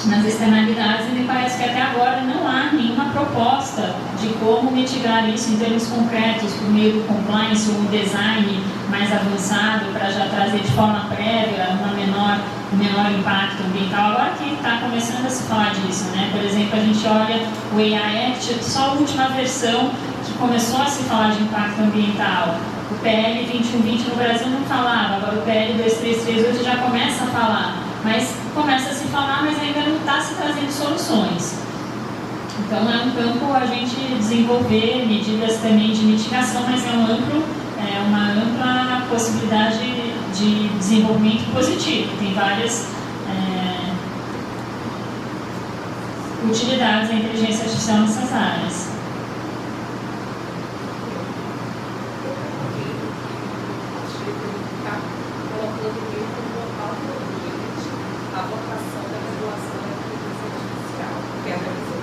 nas externalidades, e me parece que até agora não há nenhuma proposta de como mitigar isso em termos concretos, por meio do compliance ou um design mais avançado para já trazer de forma prévia um menor impacto ambiental. Agora que está começando a se falar disso, né? Por exemplo, a gente olha o AI Act, só a última versão que começou a se falar de impacto ambiental. O PL 2120 no Brasil não falava, agora o PL 2338 já começa a falar, mas começa a se falar, mas ainda não está se trazendo soluções. Então é um campo a gente desenvolver medidas também de mitigação, mas é uma ampla possibilidade de desenvolvimento positivo. Tem várias utilidades da inteligência artificial nessas áreas. A vocação da regulação da inteligência artificial, que é a revisão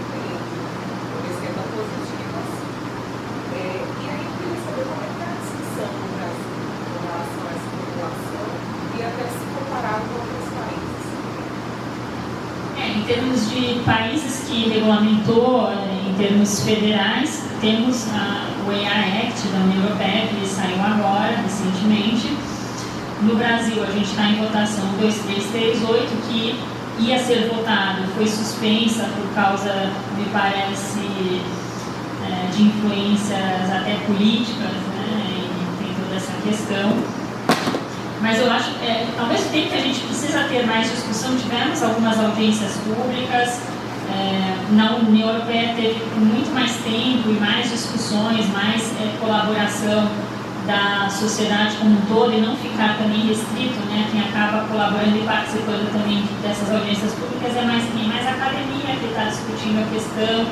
por esquema positivo assim. E aí eu queria saber como é que está a discussão no Brasil com relação a essa regulação e até se comparar com outros países. Em termos de países que regulamentou, em termos federais, temos o AI Act da União Europeia, que saiu agora, recentemente. No Brasil, a gente está em votação 2338, que ia ser votado, foi suspensa por causa, me parece, de influências até políticas, né? E tem toda essa questão. Mas eu acho que, ao mesmo tempo que a gente precisa ter mais discussão, tivemos algumas audiências públicas, na União Europeia teve muito mais tempo e mais discussões, mais colaboração da sociedade como um todo, e não ficar também restrito, né? Quem acaba colaborando e participando também dessas audiências públicas é mais academia que está discutindo a questão.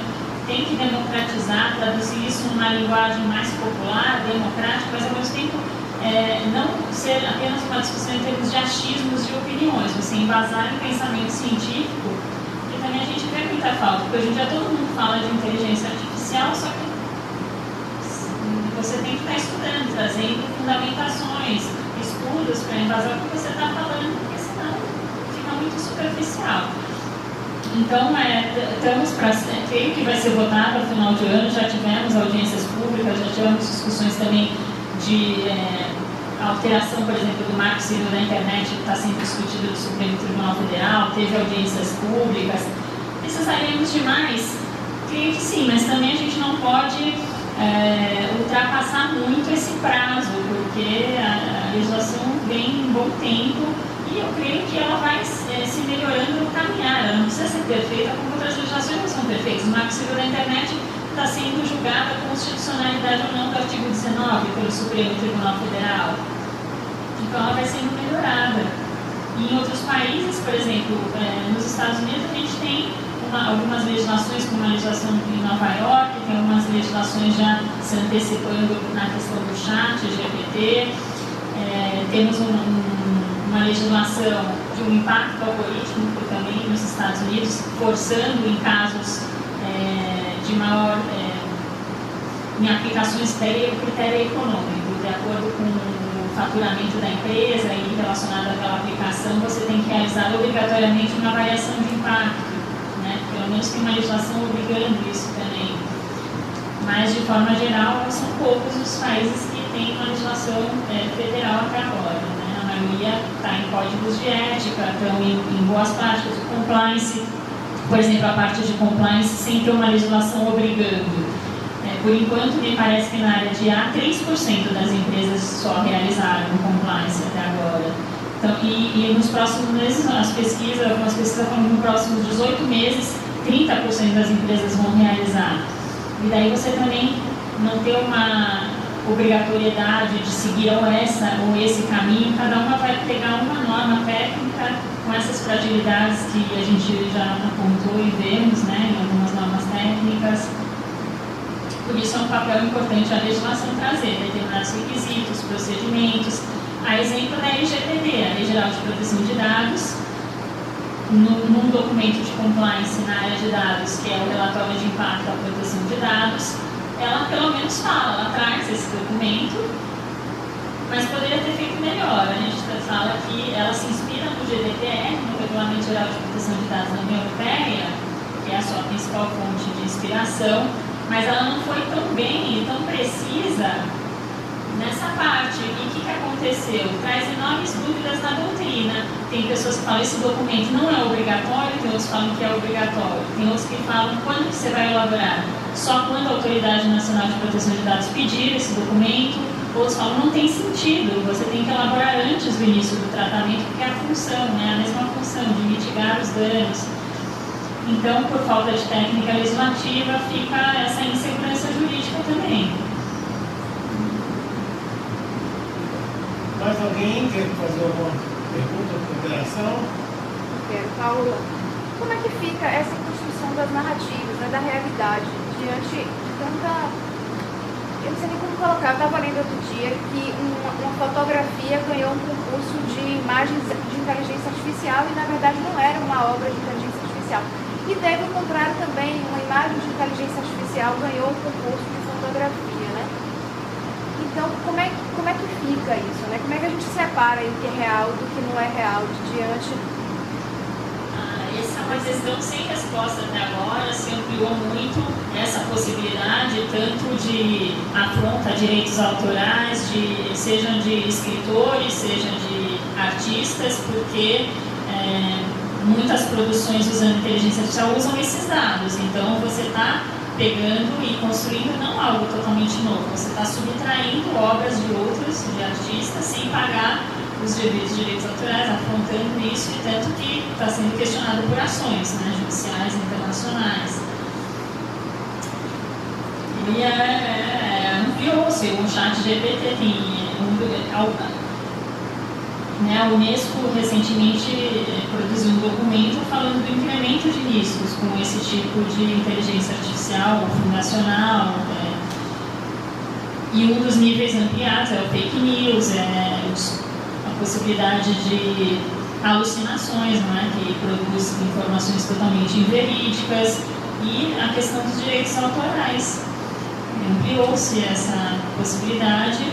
Tem que democratizar, traduzir isso numa linguagem mais popular, democrática, mas ao mesmo tempo não ser apenas uma discussão em termos de achismos de opiniões, você embasar em pensamento científico. E também a gente vê muita falta, porque hoje em dia todo mundo fala de inteligência artificial, só que você tem que estar estudando, trazendo fundamentações, estudos para embasar o que você está falando, porque senão fica muito superficial. Então, estamos para. Creio que vai ser votado ao final de ano, já tivemos audiências públicas, já tivemos discussões também de alteração, por exemplo, do marco civil da internet, que está sendo discutido no Supremo Tribunal Federal, teve audiências públicas. Precisaremos de mais? Creio que sim, mas também a gente não pode ultrapassar muito esse prazo, porque a legislação vem em bom tempo e eu creio que ela vai se melhorando no caminhar. Ela não precisa ser perfeita, como outras legislações não são perfeitas. O marco civil da internet está sendo julgada a constitucionalidade ou não do artigo 19 pelo Supremo Tribunal Federal. Então ela vai sendo melhorada. E em outros países, por exemplo, nos Estados Unidos, a gente tem algumas legislações, como a legislação em Nova York, tem algumas legislações já se antecipando na questão do chat, GPT. Temos uma legislação de um impacto algorítmico também nos Estados Unidos, forçando em casos de maior, em aplicações de critério econômico, de acordo com o faturamento da empresa e relacionado àquela aplicação, você tem que realizar obrigatoriamente uma avaliação de impacto. Pelo menos tem uma legislação obrigando isso também. Mas, de forma geral, são poucos os países que têm uma legislação federal até agora. Né? A maioria está em códigos de ética, estão em boas práticas de compliance. Por exemplo, a parte de compliance sem ter uma legislação obrigando. Por enquanto, me parece que na área de A, 3% das empresas só realizaram compliance até agora. Então, e nos próximos meses, algumas pesquisas falam que nos próximos 18 meses, 30% das empresas vão realizar. E daí você também não ter uma obrigatoriedade de seguir ou esse caminho, cada uma vai pegar uma norma técnica com essas fragilidades que a gente já apontou e vemos, né, em algumas normas técnicas. Por isso é um papel importante a legislação trazer determinados requisitos, procedimentos, A exemplo da LGPD, a Lei Geral de Proteção de Dados, num documento de compliance na área de dados, que é o relatório de impacto à proteção de dados, ela pelo menos fala, ela traz esse documento, mas poderia ter feito melhor. A gente fala que ela se inspira no GDPR, no Regulamento Geral de Proteção de Dados da União Europeia, que é a sua principal fonte de inspiração, mas ela não foi tão bem e tão precisa nessa parte. E o que aconteceu? Traz enormes dúvidas na doutrina. Tem pessoas que falam que esse documento não é obrigatório, tem outros que falam que é obrigatório, tem outros que falam quando você vai elaborar. Só quando a Autoridade Nacional de Proteção de Dados pedir esse documento. Outros falam não tem sentido, você tem que elaborar antes do início do tratamento, porque é a função, né? A mesma função de mitigar os danos. Então, por falta de técnica legislativa, fica essa insegurança jurídica também. Mais alguém quer fazer alguma pergunta ou consideração? Quero, Paula. Como é que fica essa construção das narrativas, né, da realidade, diante de tanta... Eu não sei nem como colocar, eu estava lendo outro dia que uma fotografia ganhou um concurso de imagens de inteligência artificial e, na verdade, não era uma obra de inteligência artificial. E teve o contrário também, uma imagem de inteligência artificial ganhou um concurso de fotografia, né? Então, como é que fica isso, né? Como é que a gente separa o que é real do que não é real diante... Essa é uma questão sem resposta até agora, se ampliou muito essa possibilidade, tanto de afronta a direitos autorais, sejam de escritores, sejam de artistas, porque muitas produções usando inteligência artificial usam esses dados. Então, você está pegando e construindo não algo totalmente novo, você está subtraindo obras de outros, de artistas, sem pagar os direitos autorais, afrontando isso, e tanto que está sendo questionado por ações, né, judiciais internacionais. E ampliou-se, o ChatGPT tem a Unesco recentemente produziu um documento falando do incremento de riscos com esse tipo de inteligência artificial fundacional, e um dos níveis ampliados é o fake news, a possibilidade de alucinações, não é? Que produz informações totalmente inverídicas, e a questão dos direitos autorais. Ampliou-se essa possibilidade,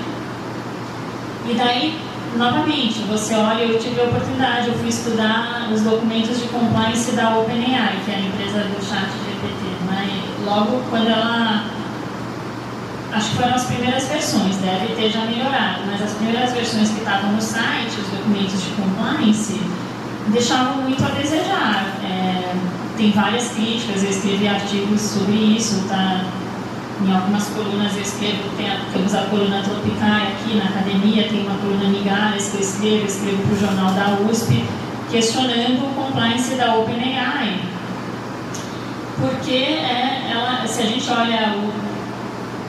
e daí, novamente, você olha, eu tive a oportunidade, eu fui estudar os documentos de compliance da OpenAI, que é a empresa do ChatGPT, né? Logo quando ela... Acho que foram as primeiras versões, deve ter já melhorado, mas as primeiras versões que estavam no site, os documentos de compliance, deixavam muito a desejar. Tem várias críticas, eu escrevi artigos sobre isso, tá? Em algumas colunas eu escrevo, temos a coluna Tropicária aqui na academia, tem uma coluna Migalhas que eu escrevo para o jornal da USP, questionando o compliance da OpenAI. Porque se a gente olha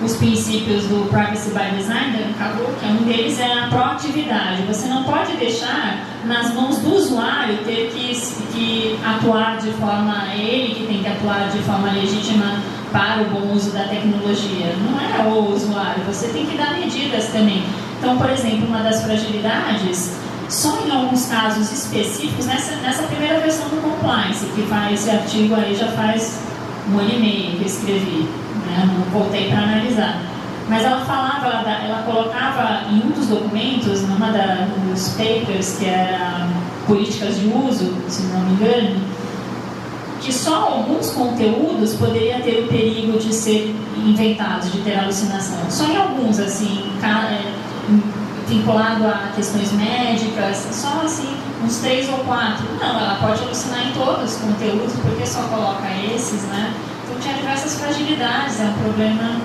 os princípios do Privacy by Design, que um deles é a proatividade. Você não pode deixar nas mãos do usuário ter que atuar de forma... ele que tem que atuar de forma legítima para o bom uso da tecnologia. Não é o usuário, você tem que dar medidas também. Então, por exemplo, uma das fragilidades, só em alguns casos específicos, nessa primeira versão do Compliance, que faz esse artigo aí já faz 1 ano e meio que eu escrevi, né? Não voltei para analisar. Mas ela falava, ela colocava em um dos documentos, numa dos papers, que era políticas de uso, se não me engano, que só alguns conteúdos poderiam ter o perigo de ser inventados, de ter alucinação. Só em alguns, assim, vinculado a questões médicas, só assim, uns 3 ou 4. Não, ela pode alucinar em todos os conteúdos, porque só coloca esses, né? Então tinha diversas fragilidades, é um problema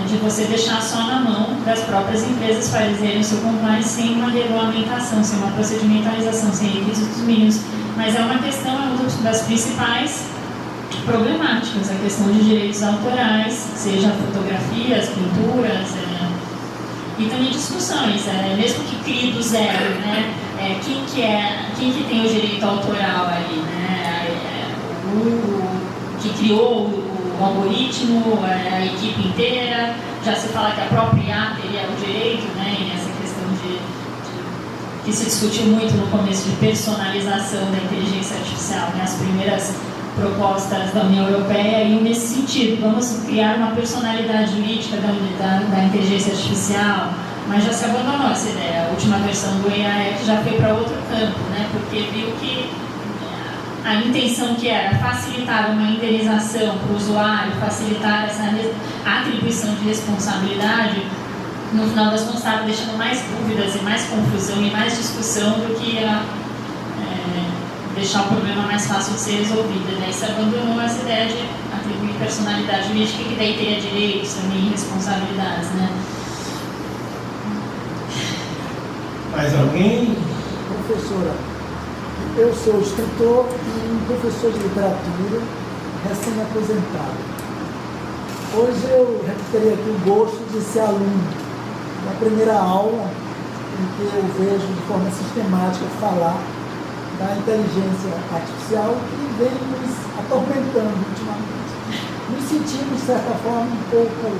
de você deixar só na mão das próprias empresas fazerem o seu compliance sem uma regulamentação, sem uma procedimentalização, sem requisitos mínimos. Mas é uma questão, é uma das principais problemáticas, a questão de direitos autorais, seja fotografias, pinturas, e também discussões, mesmo que crie do zero, né? Quem que tem o direito autoral ali, né? O que criou o algoritmo, a equipe inteira, já se fala que a própria IA teria o direito, né? E essa questão que se discutiu muito no começo de personalização da inteligência artificial, né? As primeiras propostas da União Europeia iam nesse sentido. Vamos criar uma personalidade jurídica da inteligência artificial, mas já se abandonou essa ideia. A última versão do AI Act já foi para outro campo, né? Porque viu que a intenção que era facilitar uma indenização para o usuário, facilitar essa atribuição de responsabilidade, no final das contas estava deixando mais dúvidas e mais confusão e mais discussão do que deixar o problema mais fácil de ser resolvido, né? E se abandonou essa ideia de atribuir personalidade jurídica, que daí teria direitos também e responsabilidades, né? Mais alguém? Professora, eu sou escritor e um professor de literatura recém-aposentado. Hoje eu recuperei aqui o gosto de ser aluno da primeira aula, em que eu vejo de forma sistemática falar da inteligência artificial que vem nos atormentando ultimamente. Nos sentimos, de certa forma, um pouco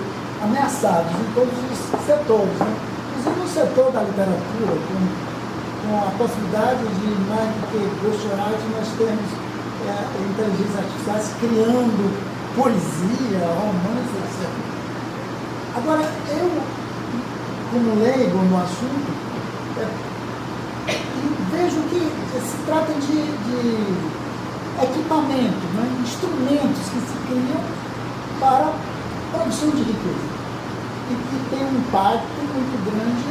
ameaçados em todos os setores, né? Inclusive no setor da literatura, com a possibilidade de, mais do que ghostwriting, nós temos inteligências artificiais criando poesia, romance, etc. Agora, eu, como leigo no assunto, vejo que se trata de equipamentos, né? Instrumentos que se criam para a produção de riqueza e que tem um impacto muito grande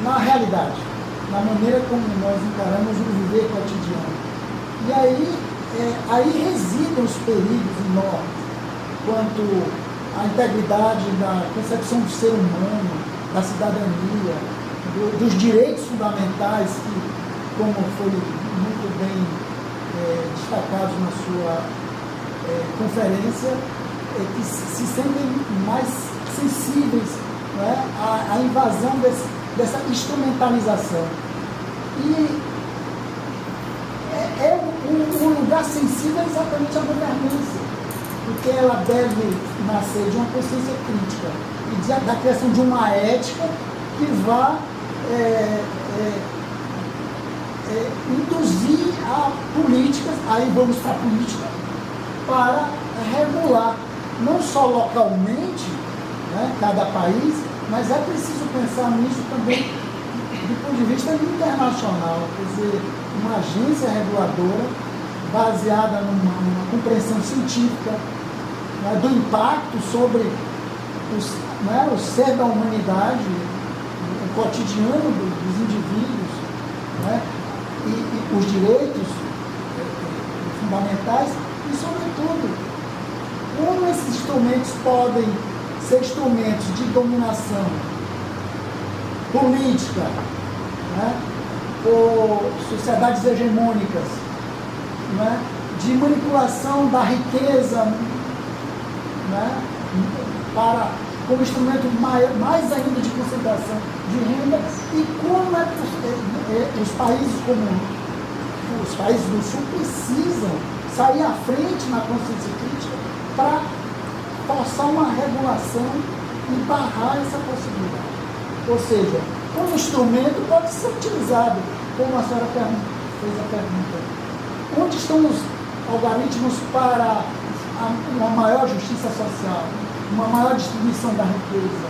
na realidade, na maneira como nós encaramos o viver cotidiano. E aí residem os perigos enormes quanto à integridade da concepção do ser humano, da cidadania, dos direitos fundamentais que, como foi muito bem destacado na sua conferência, que se sentem mais sensíveis, né, à invasão dessa instrumentalização. E um lugar sensível é exatamente a governança, porque ela deve nascer de uma consciência crítica e da criação de uma ética que vá induzir a políticas, aí vamos para a política, para regular, não só localmente, né, cada país, mas é preciso pensar nisso também do ponto de vista internacional, quer dizer, uma agência reguladora baseada numa compreensão científica, né, do impacto sobre o ser da humanidade, o cotidiano dos indivíduos, né, e os direitos fundamentais e, sobretudo, como esses instrumentos podem ser instrumentos de dominação política, né, por sociedades hegemônicas, né, de manipulação da riqueza, né, como instrumento mais ainda de concentração de renda, e como os países do Sul precisam sair à frente na consciência crítica para forçar uma regulação e barrar essa possibilidade. Ou seja, como instrumento pode ser utilizado, como a senhora fez a pergunta. Onde estão os algoritmos para uma maior justiça social, uma maior distribuição da riqueza,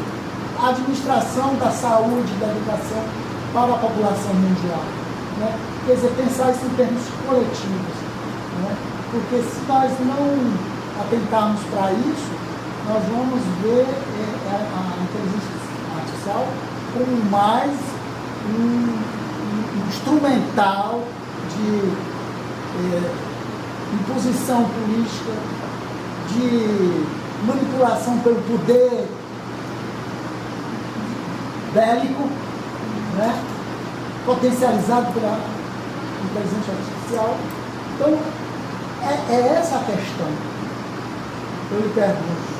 a administração da saúde e da educação para a população mundial, né? Quer dizer, pensar isso em termos coletivos, né? Porque se nós não atentarmos para isso, nós vamos ver a inteligência artificial como mais um instrumental de imposição política, de manipulação pelo poder bélico, né, potencializado pela inteligência artificial. Então, é essa a questão. Eu lhe pergunto,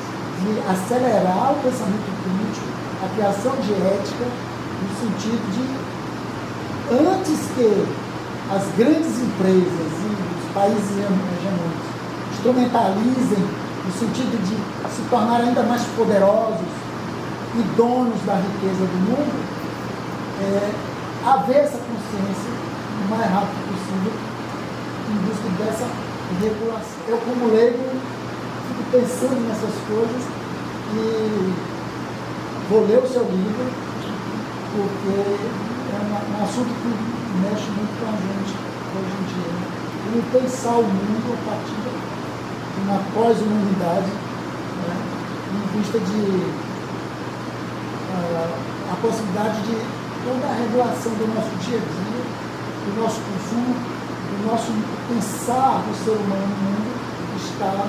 de acelerar o pensamento crítico, a criação de ética, no sentido de, antes que as grandes empresas e os países hegemônicos instrumentalizem no sentido de se tornar ainda mais poderosos e donos da riqueza do mundo, haver essa consciência o mais rápido possível em busca dessa regulação. Eu, como leigo, fico pensando nessas coisas e vou ler o seu livro, porque é um assunto que mexe muito com a gente hoje em dia. Né? Como pensar o mundo a partir de uma pós-humanidade, né? Em vista de a possibilidade de toda a regulação do nosso dia a dia, do nosso consumo, do nosso pensar do ser humano no mundo está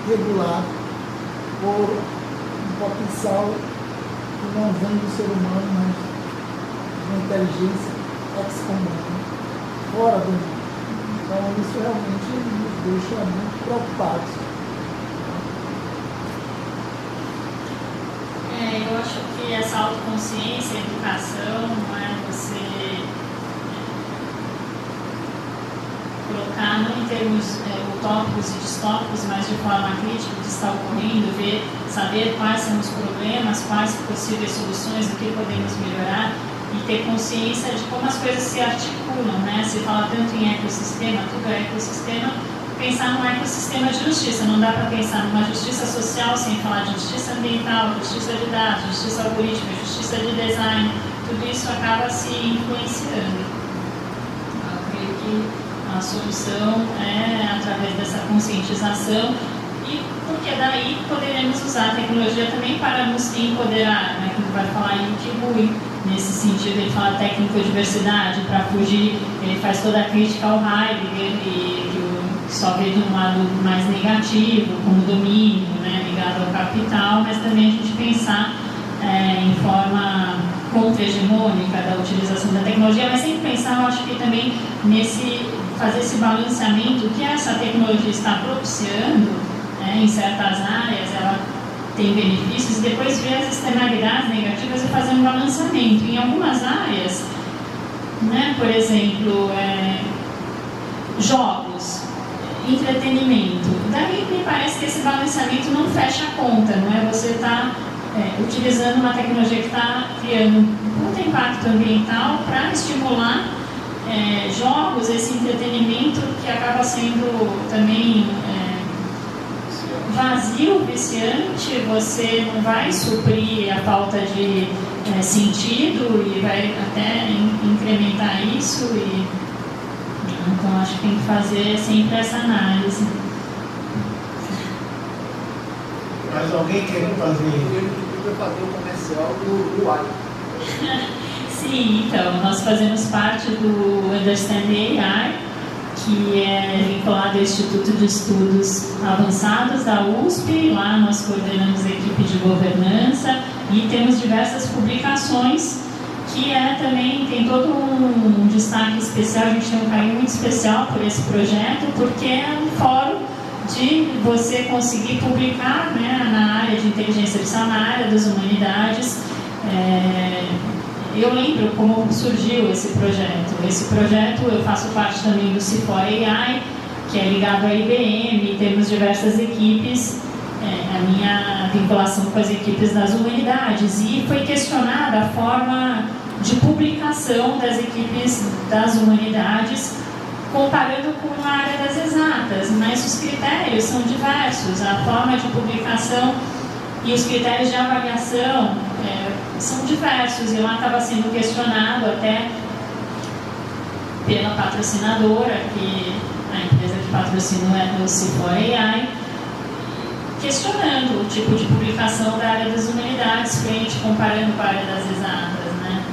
regulado por um potencial que não vem do ser humano, mas de uma inteligência ex-humana, fora do mundo. Então isso realmente nos deixa muito preocupados. Eu acho que essa autoconsciência, a educação, não é você colocar não em termos utópicos e distópicos, mas de forma crítica do que está ocorrendo, saber quais são os problemas, quais possíveis soluções, o que podemos melhorar e ter consciência de como as coisas se articulam, né? Se fala tanto em ecossistema, tudo é ecossistema, pensar num ecossistema de justiça. Não dá para pensar numa justiça social sem falar de justiça ambiental, justiça de dados, justiça algorítmica, justiça de design. Tudo isso acaba se influenciando. Eu creio que a solução é através dessa conscientização e porque daí poderemos usar a tecnologia também para nos empoderar, né? Que vai falar em Kibui. Nesse sentido, ele fala técnico-diversidade para fugir, ele faz toda a crítica ao Heidegger que só vê de um lado mais negativo, como domínio, né, ligado ao capital, mas também a gente pensar em forma contra-hegemônica da utilização da tecnologia, mas sempre pensar, eu acho que também fazer esse balanceamento que essa tecnologia está propiciando, em certas áreas, ela tem benefícios, e depois ver as externalidades negativas e fazer um balanceamento. Em algumas áreas, né, por exemplo, jogos, entretenimento, daí me parece que esse balanceamento não fecha a conta, não é? Você está utilizando uma tecnologia que está criando um muito impacto ambiental para estimular jogos, esse entretenimento que acaba sendo também vazio, viciante. Você não vai suprir a falta de sentido e vai até incrementar isso. Então acho que tem que fazer sempre essa análise. Mas alguém quer fazer? Eu fazer o comercial do AI. Sim, então nós fazemos parte do Understand AI, que é vinculado ao Instituto de Estudos Avançados da USP. Lá nós coordenamos a equipe de governança e temos diversas publicações que também tem todo um destaque especial. A gente tem um carinho muito especial por esse projeto, porque é um fórum de você conseguir publicar, né, na área de inteligência artificial, na área das humanidades. Eu lembro como surgiu esse projeto. Esse projeto, eu faço parte também do Cifora AI, que é ligado à IBM, temos diversas equipes, a minha vinculação com as equipes das humanidades, e foi questionada a forma de publicação das equipes das humanidades, comparando com a área das exatas, mas os critérios são diversos, a forma de publicação e os critérios de avaliação são diversos, e lá estava sendo questionado até pela patrocinadora, que a empresa que patrocinou é o Cifora AI, questionando o tipo de publicação da área das humanidades comparando com a área das exatas, né?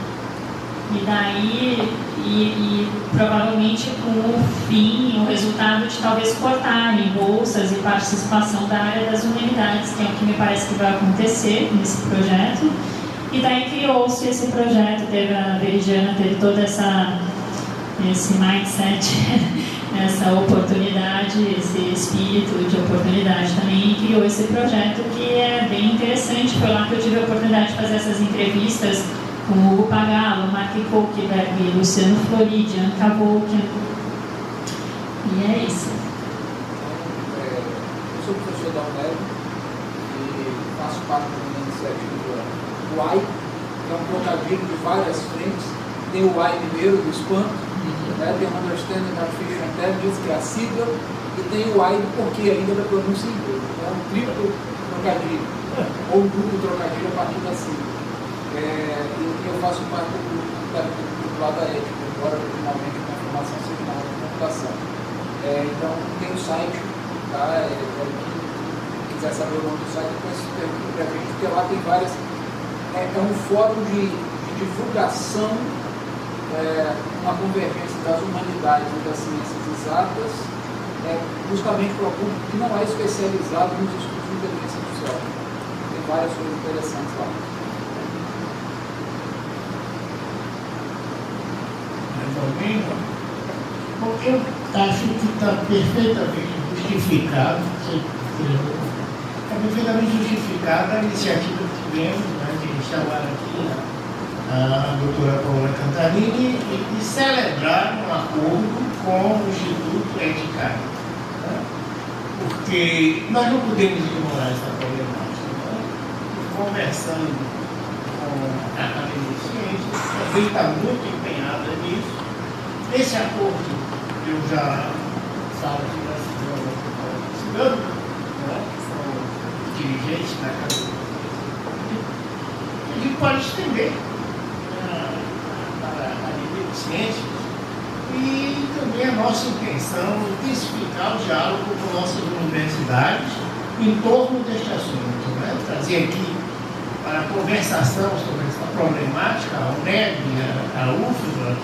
E daí, provavelmente com o resultado de talvez cortarem bolsas e participação da área das humanidades, que é o que me parece que vai acontecer nesse projeto. E daí criou-se esse projeto, a Veridiana teve todo esse mindset, essa oportunidade, esse espírito de oportunidade também, e criou esse projeto que é bem interessante. Foi lá que eu tive a oportunidade de fazer essas entrevistas com o Hugo Pagallo, Mark Kochberg, Luciano Floridi, Anka Volken. E é isso. Eu sou professor da UNEB e faço parte da iniciativa do AI, que é um trocadilho de várias frentes, tem o AI primeiro, do espanto, né? Tem o Understanding Artificial Intelligence, que é a sigla, e tem o AI do porquê ainda da pronúncia em inglês. É um triplo trocadilho, ou um duplo trocadilho a partir da sigla. Eu faço parte do lado da ética, embora originalmente a formação seja na área de computação. Então, tem o site, tá? Quem quiser saber o nome do site, depois pergunta para a gente, porque lá tem várias. É um fórum de divulgação, uma convergência das humanidades e das ciências exatas, justamente para o público que não é especializado nos estudos de inteligência artificial. Tem várias coisas interessantes lá. Bom, eu acho que está perfeitamente justificado, a iniciativa que tivemos, né, de chamar aqui a doutora Paula Cantarini e celebrar um acordo com o Instituto Edicai, né? Porque nós não podemos ignorar essa problemática, né? Conversando com a Academia de Ciências, também está muito empenhada nisso. Esse acordo, eu já falo aqui na Cidadã, né? São dirigentes da Academia. A gente pode estender para a Academia de Ciências e também a nossa intenção de intensificar o diálogo com nossas universidades em torno deste assunto, né? Trazer aqui para a conversação sobre essa problemática a UNEB, a UFBA,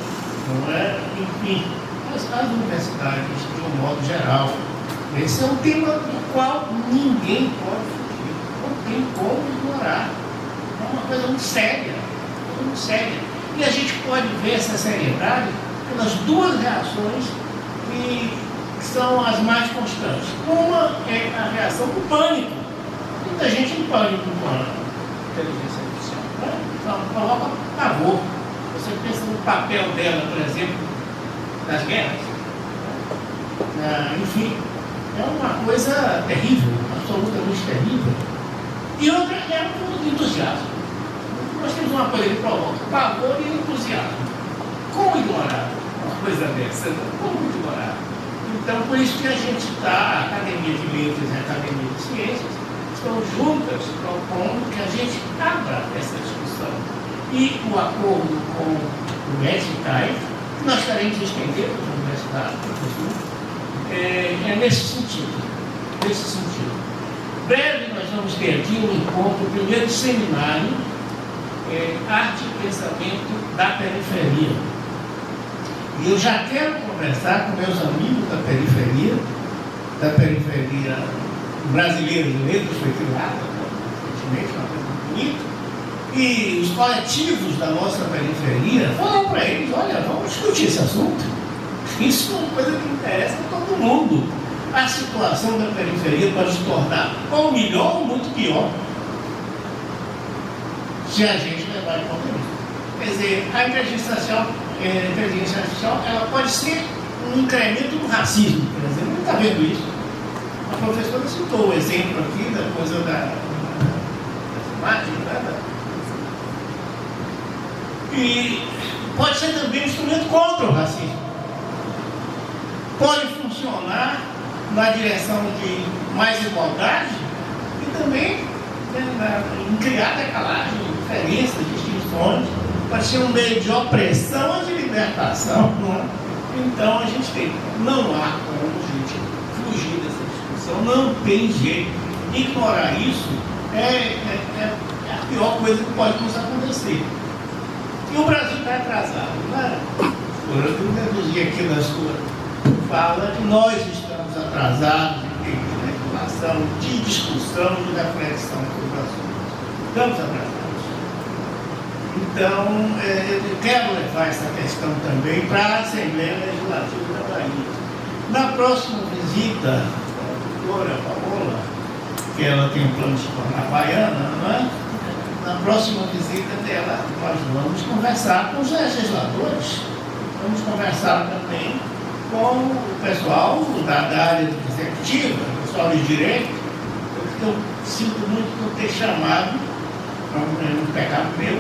não é? Enfim, as universidades de um modo geral. Esse é um tema do qual ninguém pode fugir, não tem como ignorar. É uma coisa muito séria, muito séria. E a gente pode ver essa seriedade pelas duas reações que são as mais constantes. Uma é a reação do pânico. Muita gente em pânico com a inteligência artificial. Então, coloca pavor. Você pensa no papel dela, por exemplo, nas guerras. Enfim, é uma coisa terrível, absolutamente terrível. E outra é o entusiasmo. Nós temos uma coisa que provoca pavor e entusiasmo. Como ignorar uma coisa dessa? Como ignorar? Então, por isso que a gente está, a Academia de Letras e a Academia de Ciências, estão juntas propondo que a gente abra essa discussão. E o acordo com o Edicai, que nós queremos estender para as universidades, é nesse sentido. Nesse sentido. Breve nós vamos ter aqui um encontro, o primeiro seminário, Arte e Pensamento da Periferia. E eu já quero conversar com meus amigos da periferia brasileira de letras, foi criada recentemente, uma coisa muito bonita, e os coletivos da nossa periferia falaram para eles, olha, vamos discutir esse assunto. Isso é uma coisa que interessa a todo mundo. A situação da periferia pode se tornar ou melhor ou muito pior se a gente levar em conta isso. Quer dizer, a inteligência artificial ela pode ser um incremento do racismo, por exemplo. Não está vendo isso. A professora citou o exemplo aqui da coisa da imagem, né? E pode ser também um instrumento contra o racismo. Pode funcionar na direção de mais igualdade e também em criar decalagem, diferenças, distinções. Pode ser um meio de opressão ou de libertação. Não é? Então a gente tem, não há como a gente fugir dessa discussão, não tem jeito. Ignorar isso é a pior coisa que pode nos acontecer. E o Brasil está atrasado, não é? Eu deduzi aqui na sua fala que nós estamos atrasados em termos de regulação, de discussão, de reflexão sobre o assunto. Estamos atrasados. Então, eu quero levar essa questão também para a Assembleia Legislativa da Bahia. Na próxima visita da doutora Paola, que ela tem um plano de se tornar baiana, não é? Na próxima visita dela, nós vamos conversar com os legisladores, vamos conversar também com o pessoal da área executiva, o pessoal de direito. Eu sinto muito por ter chamado, é um pecado meu,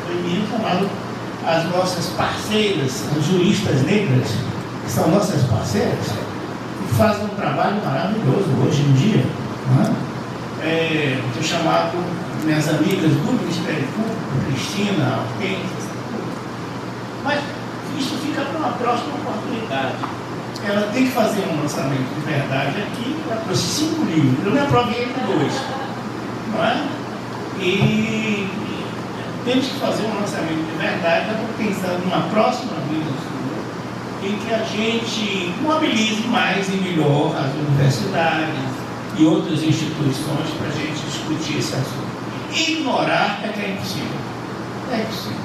foi minha, chamado as nossas parceiras, as juristas negras, que são nossas parceiras, que fazem um trabalho maravilhoso hoje em dia. Tenho chamado minhas amigas do Ministério Público, Cristina, Hortência, mas isso fica para uma próxima oportunidade. Ela tem que fazer um lançamento de verdade aqui, ela trouxe 5 livros, eu me aprovei com 2, não é? E temos que fazer um lançamento de verdade, eu estou pensando numa próxima vida sua, em que a gente mobilize mais e melhor as universidades e outras instituições para a gente discutir esse assunto. Ignorar é que é impossível. É impossível.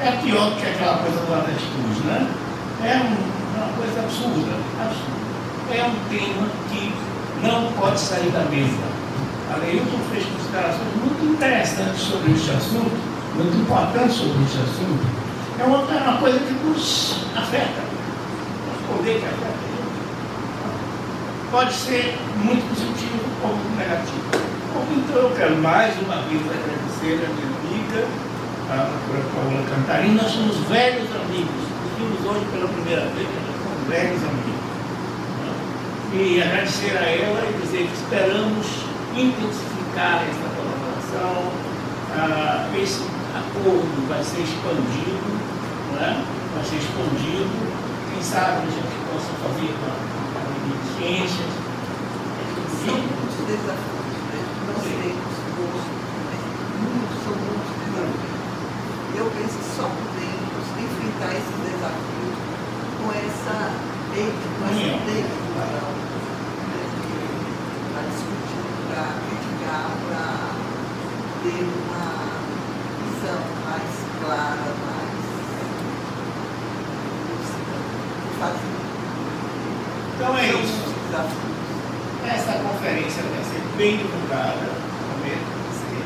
É pior do que aquela coisa do avestruz, né? É uma coisa absurda, absurda. É um tema que não pode sair da mesa. A Leilton fez considerações muito interessantes sobre este assunto, muito importantes sobre este assunto. É uma coisa que nos afeta. Nos poder que afeta. Pode ser muito positivo ou muito negativo. Então eu quero mais uma vez agradecer a minha amiga, a doutora Paula Cantarini. Nós somos velhos amigos. Nos vimos hoje pela primeira vez, nós somos velhos amigos. E agradecer a ela e dizer que esperamos intensificar essa colaboração. Esse acordo vai ser expandido, não é? Vai ser expandido. Quem sabe a gente possa fazer uma academia de ciências. São muitos desafios, né? Nós temos gosto, são muitos desafios. Eu penso que só podemos enfrentar esses desafios com essa dedicação para discutir, para criticar, para ter uma visão mais clara, mais lúcida, fazer. Então é isso. Desafios. Essa conferência vai ser bem divulgada, prometo você.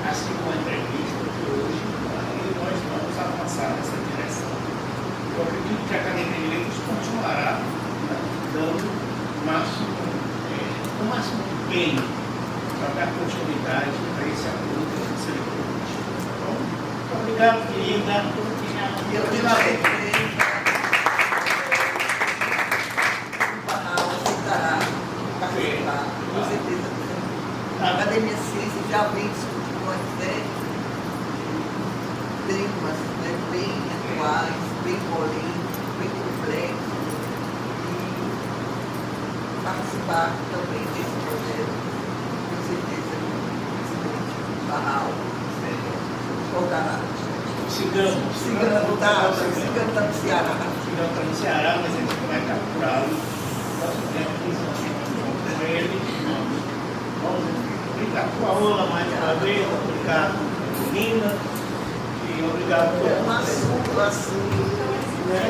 Assim como a entrevista de hoje, e nós vamos avançar nessa direção. Eu acredito que a Academia de Letras continuará dando o máximo empenho para dar continuidade a esse acordo que vai ser prometido. Tá bom? Muito obrigado, querida. Eu com certeza. A Academia Ciência já vem discutindo uma série de temas, né, bem atuais, bem polêmicos, bem complexos, e participar também desse projeto, com certeza, o presidente Barral voltará. Cigano está no Ceará. Cigano está no Ceará, mas a gente vai capturá-lo. Nosso tempo, 15 anos. Ele, obrigado por Paola mais uma vez, obrigado por Nina e obrigado por um assunto assim, né?